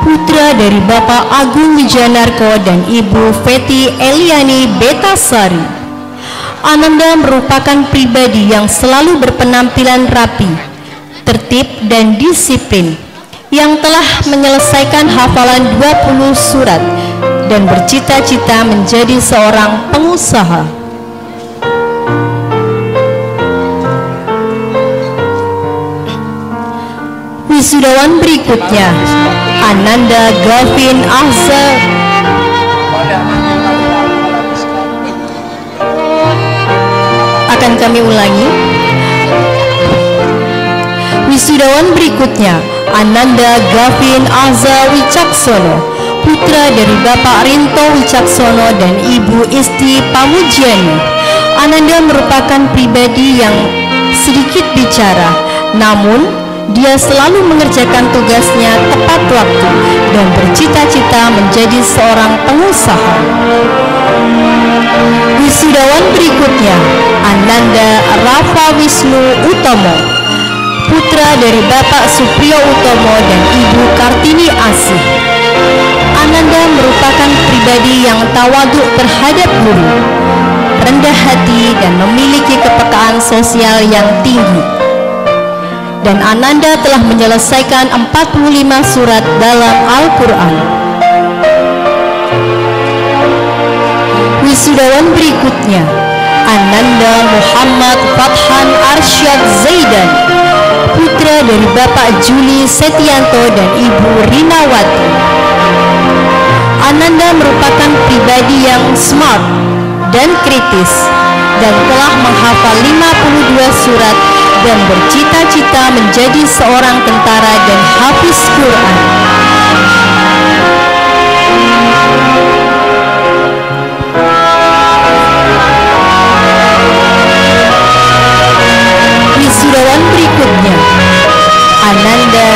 putra dari Bapak Agung Wijanarko dan Ibu Feti Eliani Betasari. Ananda merupakan pribadi yang selalu berpenampilan rapi, tertib dan disiplin, yang telah menyelesaikan hafalan 20 surat dan bercita-cita menjadi seorang pengusaha. Wisudawan berikutnya, Ananda Gavin Ahza. Akan kami ulangi. Wisudawan berikutnya, Ananda Gavin Ahza Wicaksono, putra dari Bapak Rinto Wicaksono dan Ibu Isti Pamujiani. Ananda merupakan pribadi yang sedikit bicara, namun dia selalu mengerjakan tugasnya tepat waktu dan bercita-cita menjadi seorang pengusaha. Wisudawan berikutnya, Ananda Rafa Wisnu Utomo, putra dari Bapak Supriyo Utomo dan Ibu Kartini Asih. Ananda merupakan pribadi yang tawaduk terhadap guru, rendah hati dan memiliki kepekaan sosial yang tinggi. Dan Ananda telah menyelesaikan 45 surat dalam Al-Quran. Wisudawan berikutnya, Ananda Muhammad Fathan Arsyad Zaidan, putra dari Bapak Juli Setianto dan Ibu Rinawati. Ananda merupakan pribadi yang smart dan kritis dan telah menghafal 52 surat dan bercita-cita menjadi seorang tentara dan hafiz Quran. Wisudawan berikutnya, Ananda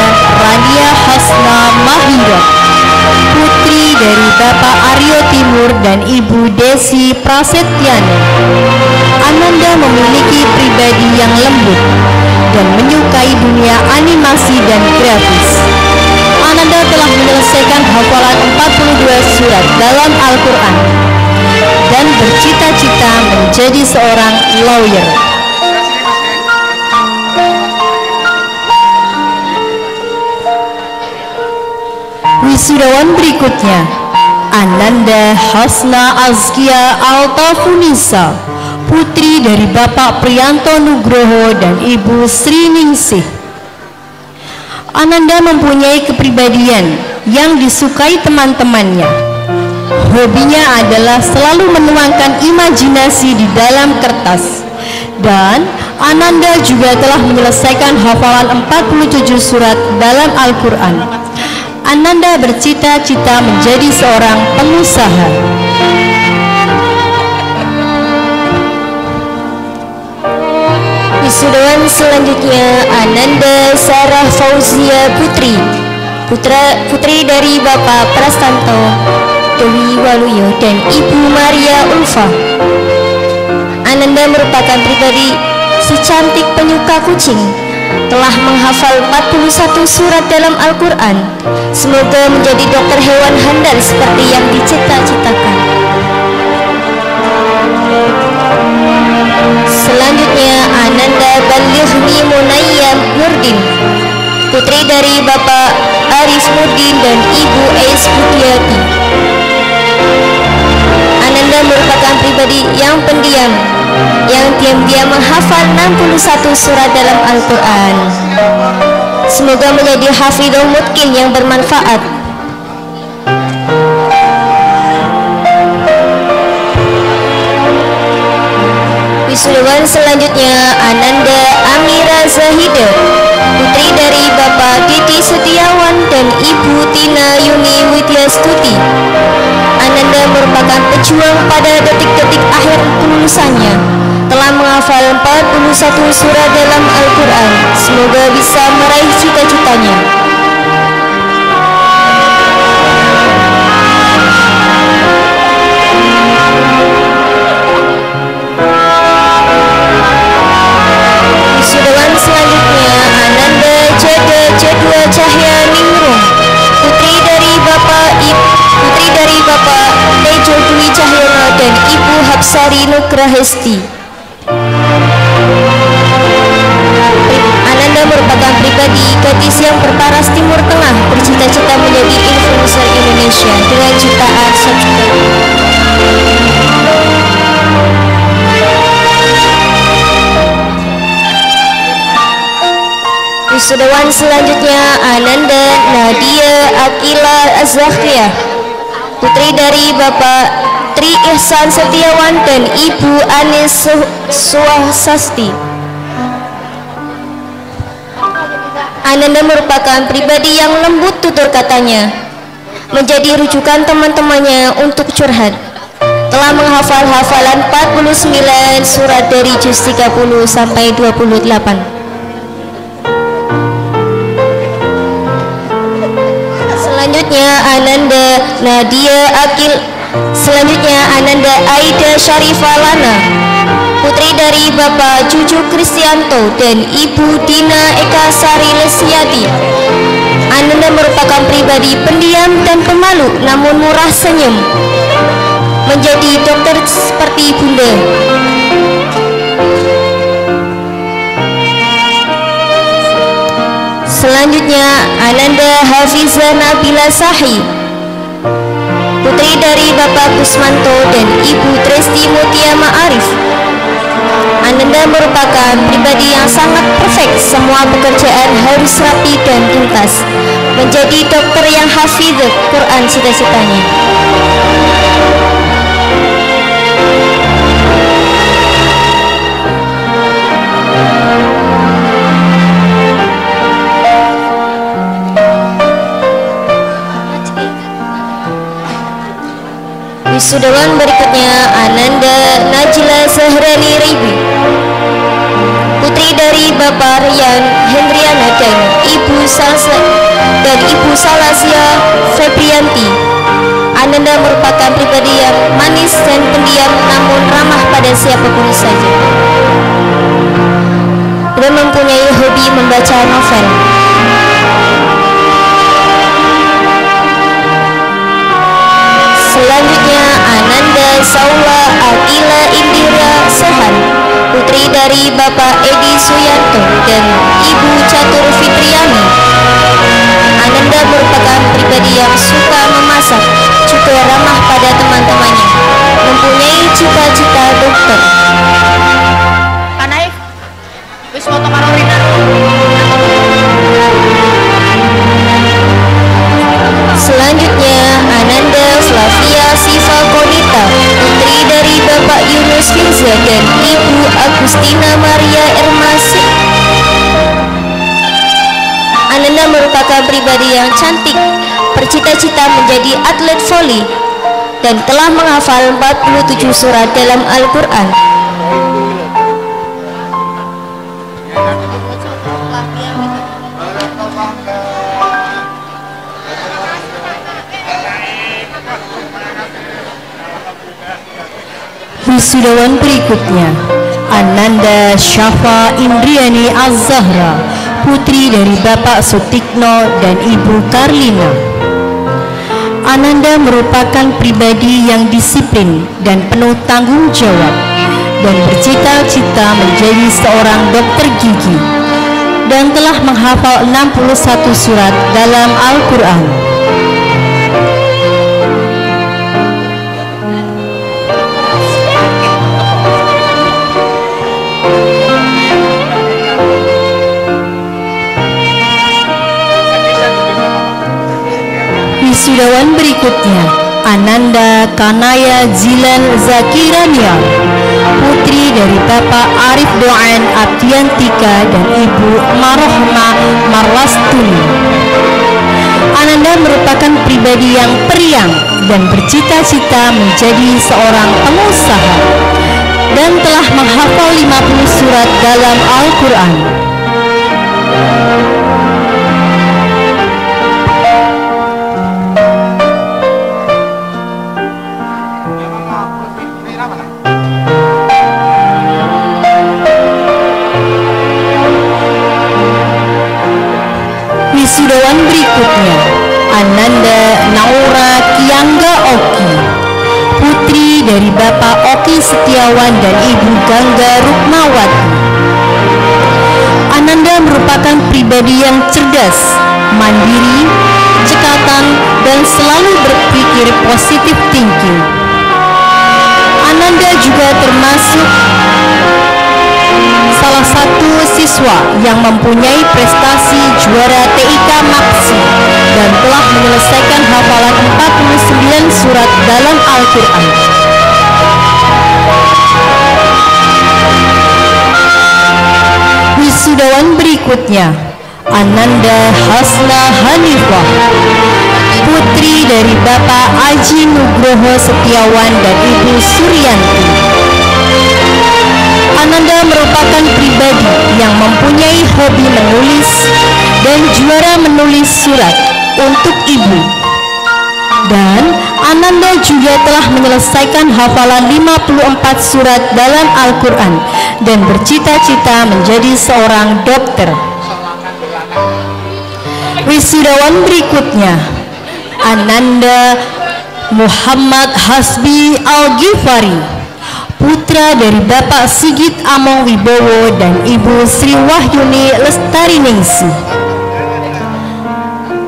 Rania Hasna Mahira, putri dari Bapak Aryo Timur dan Ibu Desi Prasetyani. Ananda memiliki pribadi yang lembut dan menyukai dunia animasi dan grafis. Ananda telah menyelesaikan hafalan 42 surat dalam Al-Quran dan bercita-cita menjadi seorang lawyer. Wisudawan berikutnya, Ananda Hasna Azkia Altafunisa, putri dari Bapak Priyanto Nugroho dan Ibu Sri Ningsih. Ananda mempunyai kepribadian yang disukai teman-temannya. Hobinya adalah selalu menuangkan imajinasi di dalam kertas. Dan Ananda juga telah menyelesaikan hafalan 47 surat dalam Al-Quran. Ananda bercita-cita menjadi seorang pengusaha. Wisudawan selanjutnya, Ananda Sarah Fauzia putri dari Bapak Prastanto Dewi Waluyo dan Ibu Maria Ulfa. Ananda merupakan pribadi si cantik penyuka kucing, telah menghafal 41 surat dalam Al-Quran. Semoga menjadi dokter hewan handal seperti yang dicita-citakan. Selanjutnya, Ananda Balighni Munayyam Nurdin, putri dari Bapak Arif Nurdin dan Ibu Ais Budiati. Ananda merupakan pribadi yang pendiam, yang diam-diam menghafal 61 surat dalam Al-Quran. Semoga menjadi hafidhul mutqin yang bermanfaat. Wisudawan selanjutnya, Ananda Amira Zahida, putri dari Bapak Didi Setiawan dan Ibu Tina Yuni Widyastuti. Ananda merupakan pejuang pada detik-detik akhir kelulusannya, telah menghafal 41 surat dalam Al-Quran. Semoga bisa meraih cita-citanya. Wisudawan Sari Nugrahesti. Ananda merupakan pribadi gadis yang berparas Timur Tengah, bercita-cita menjadi influencer Indonesia dengan jutaan subscriber. Wisudawan selanjutnya Ananda Nadia Akila Azahriah, putri dari Bapak Tri Ihsan Setiawan dan Ibu Anis Swasasti. Ananda merupakan pribadi yang lembut tutur katanya, menjadi rujukan teman-temannya untuk curhat. Telah menghafal hafalan 49 surat dari juz 30 sampai 28. Selanjutnya Ananda Aida Syarifalana, putri dari Bapak Juju Kristianto dan Ibu Dina Eka Sari Lesiati. Ananda merupakan pribadi pendiam dan pemalu namun murah senyum, menjadi dokter seperti Bunda. Selanjutnya Ananda Hafizah Nabila Sahi, putri dari Bapak Kusmanto dan Ibu Tresti Mutia Ma'arif. Ananda merupakan pribadi yang sangat perfect, semua pekerjaan harus rapi dan tuntas, menjadi dokter yang hafidz Quran cita-citanya. Wisudawan berikutnya Ananda Najla Zahrani Ribi, putri dari Bapak Rian Hendriana dan Ibu Salasia Febrianti. Ananda merupakan pribadi yang manis dan pendiam namun ramah pada siapapun saja, dan mempunyai hobi membaca novel. Selanjutnya Ananda Saula Akila Indira Sehan, putri dari Bapak Edi Suyanto dan Ibu Catur Fitriani. Ananda merupakan pribadi yang suka memasak, juga ramah pada teman-temannya, mempunyai cita-cita dokter. Kanaik, wis foto karo Rina. Selanjutnya Ananda Flavia Siva Konita, putri dari Bapak Yunus Firza dan Ibu Agustina Maria Ermasi. Ananda merupakan pribadi yang cantik, bercita-cita menjadi atlet voli, dan telah menghafal 47 surat dalam Al-Quran. Wisudawan berikutnya Ananda Syafa Indriani Az-Zahra, putri dari Bapak Sutikno dan Ibu Karlina. Ananda merupakan pribadi yang disiplin dan penuh tanggung jawab, dan bercita-cita menjadi seorang dokter gigi, dan telah menghafal 61 surat dalam Al-Quran. Wisudawan berikutnya Ananda Kanaya Zilan Zakirania, putri dari Bapak Arif Doan Abdiantika dan Ibu Marohma Marwastuni. Ananda merupakan pribadi yang periang dan bercita-cita menjadi seorang pengusaha, dan telah menghafal 50 surat dalam Al-Quran. Wisudawan berikutnya Ananda Naura Kiangga Oki, putri dari Bapak Oki Setiawan dan Ibu Gangga Rukmawati. Ananda merupakan pribadi yang cerdas, mandiri, cekatan, dan selalu berpikir positif thinking. Ananda juga termasuk salah satu siswa yang mempunyai prestasi juara TIK Maksi dan telah menyelesaikan hafalan 49 surat dalam Al-Quran. Wisudawan berikutnya, Ananda Hasna Hanifah, putri dari Bapak Aji Nugroho Setiawan dan Ibu Suryanti. Ananda merupakan pribadi yang mempunyai hobi menulis dan juara menulis surat untuk ibu. Dan Ananda juga telah menyelesaikan hafalan 54 surat dalam Al-Quran dan bercita-cita menjadi seorang dokter. Wisudawan berikutnya, Ananda Muhammad Hasbi Al-Ghifari, putra dari Bapak Sigit Among Wibowo dan Ibu Sri Wahyuni Lestariningsih.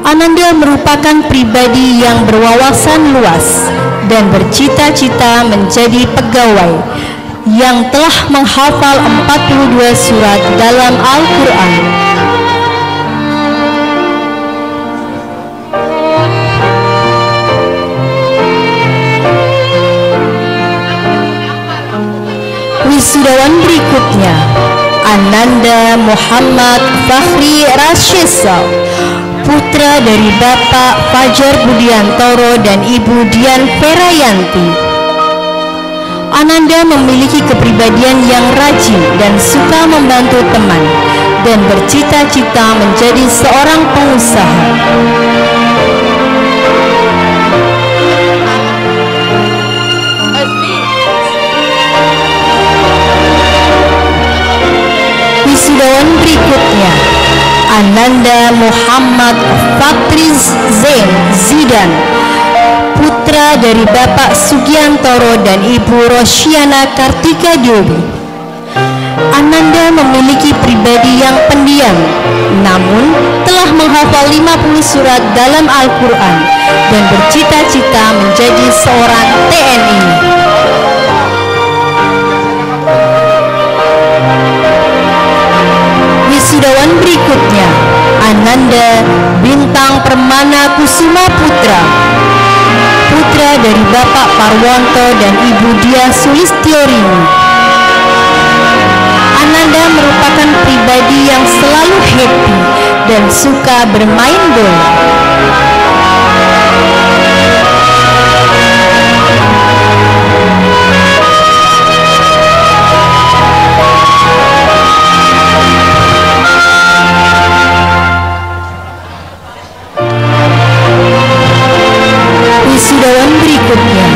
Ananda merupakan pribadi yang berwawasan luas dan bercita-cita menjadi pegawai yang telah menghafal 42 surat dalam Al-Quran. Wisudawan berikutnya, Ananda Muhammad Fakhri Rasyesa, putra dari Bapak Fajar Budiantoro dan Ibu Dian Ferayanti. Ananda memiliki kepribadian yang rajin dan suka membantu teman dan bercita-cita menjadi seorang pengusaha. Wisudawan berikutnya, Ananda Muhammad Fatriz Zain Zidan, putra dari Bapak Sugiantoro dan Ibu Roshiana Kartika Dewi. Ananda memiliki pribadi yang pendiam, namun telah menghafal 50 surat dalam Al-Quran dan bercita-cita menjadi seorang TNI. Wisudawan berikutnya, Ananda Bintang Permana Kusuma Putra, putra dari Bapak Parwanto dan Ibu Dia Sulistiorini. Ananda merupakan pribadi yang selalu happy dan suka bermain bola. Wisudawan berikutnya,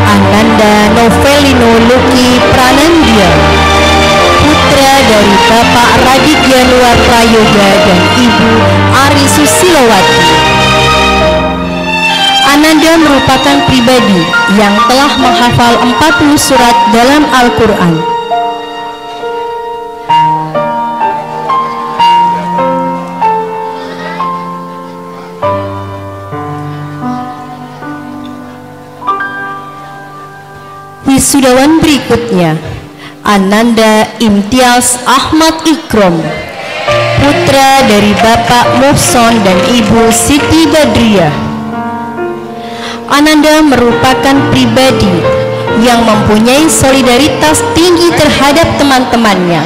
Ananda Novelino Luki Pranandia, putra dari Bapak Radit Yanuar Prayoga dan Ibu Ari Susilowati. Ananda merupakan pribadi yang telah menghafal 40 surat dalam Al-Quran. Wisudawan berikutnya, Ananda Imtiaz Ahmad Ikrom, putra dari Bapak Muhson dan Ibu Siti Badriah. Ananda merupakan pribadi yang mempunyai solidaritas tinggi terhadap teman-temannya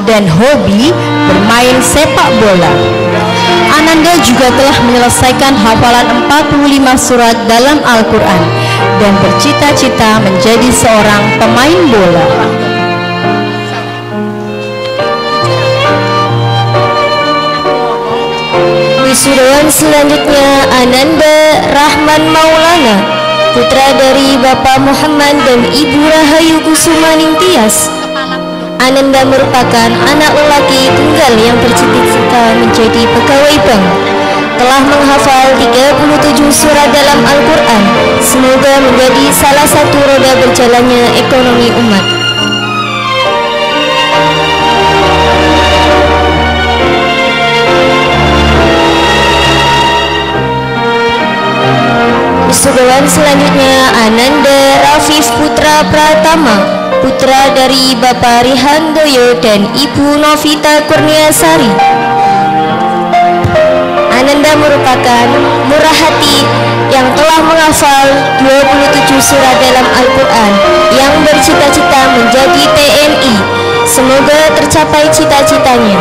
dan hobi bermain sepak bola. Ananda juga telah menyelesaikan hafalan 45 surat dalam Al-Quran dan bercita-cita menjadi seorang pemain bola. Wisudawan selanjutnya, Ananda Rahman Maulana, putra dari Bapak Muhammad dan Ibu Rahayu Kusumaning Tias. Ananda merupakan anak lelaki tunggal yang bercita-cita menjadi pegawai bank. Telah menghafal 37 surat dalam Al-Quran. Semua Semoga menjadi salah satu roda berjalannya ekonomi umat. Wisudawan selanjutnya Ananda Rafif Putra Pratama, putra dari Bapak Rihandoyo dan Ibu Novita Kurniasari. Ananda merupakan murah hati yang telah menghafal 27 surat dalam Al-Quran, yang bercita-cita menjadi TNI. Semoga tercapai cita-citanya.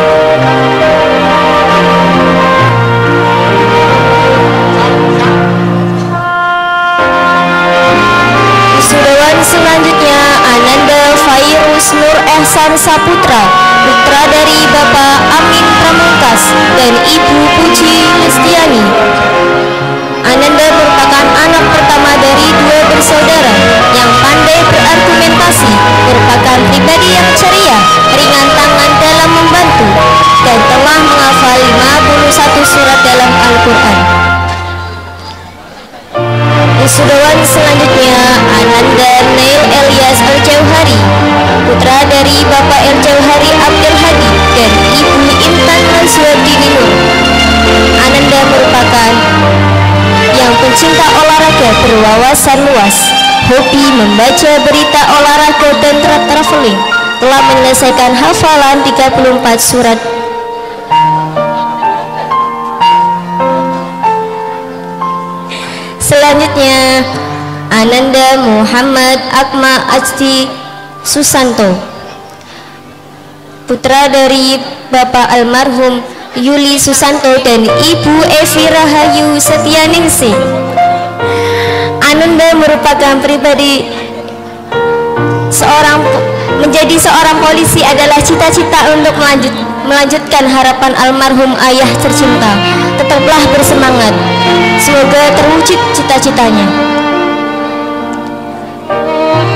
Wisudawan selanjutnya Ananda Fairuz Nur Ehsan Saputra, putra dari Bapak Amin Pramungkas dan Ibu Puji Listiani. Ananda merupakan anak pertama dari 2 bersaudara yang pandai berargumentasi, merupakan pribadi yang ceria, ringan tangan dalam membantu, dan telah menghafal 51 surat dalam Al-Quran. Wisudawan selanjutnya Ananda Neil Elias Al-Jauhari, putra dari Bapak El-Jauhari Abdul Hadi dan Ibu Intan Nazwadini Nur. Ananda merupakan yang pencinta olahraga berwawasan luas, hobi membaca berita olahraga dan traveling, telah menyelesaikan hafalan 34 surat. Selanjutnya Ananda Muhammad Akma Ajdi Susanto, putra dari Bapak almarhum Yuli Susanto dan Ibu Evi Rahayu Setianingsih. Ananda merupakan pribadi menjadi seorang polisi adalah cita-cita untuk melanjutkan harapan almarhum ayah tercinta. Tetaplah bersemangat, semoga terwujud cita-citanya.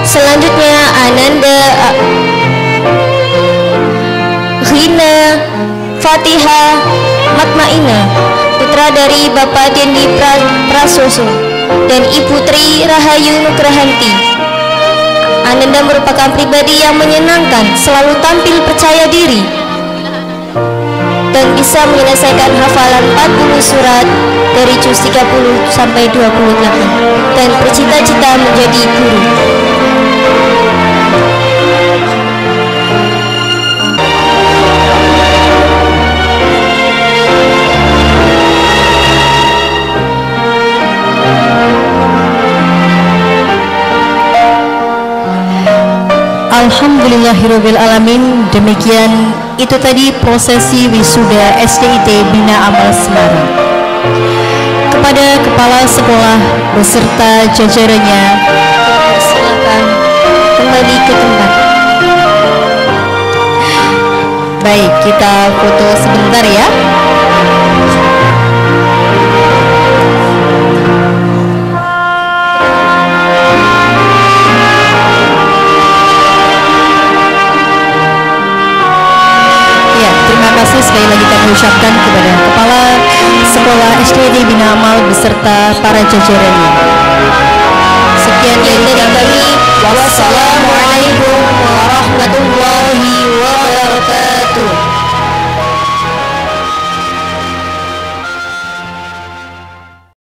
Selanjutnya Ananda Ghina Fatiha Matmaina, putra dari Bapak Dendi Prasoso dan Ibu Tri Rahayu Nugrahanti. Ananda merupakan pribadi yang menyenangkan, selalu tampil percaya diri, dan bisa menyelesaikan hafalan 40 surat dari juz 30 sampai 28, dan bercita-cita menjadi guru. Alhamdulillahirabbil alamin. Demikian itu tadi prosesi wisuda SDIT Bina Amal Semarang. Kepada kepala sekolah beserta jajarannya, silakan kembali ke tempat. Baik, kita foto sebentar ya. Sekali lagi kami ucapkan kepada kepala sekolah SDIT Bina Amal beserta para jajarannya. Sekian dari kami. Wassalamualaikum.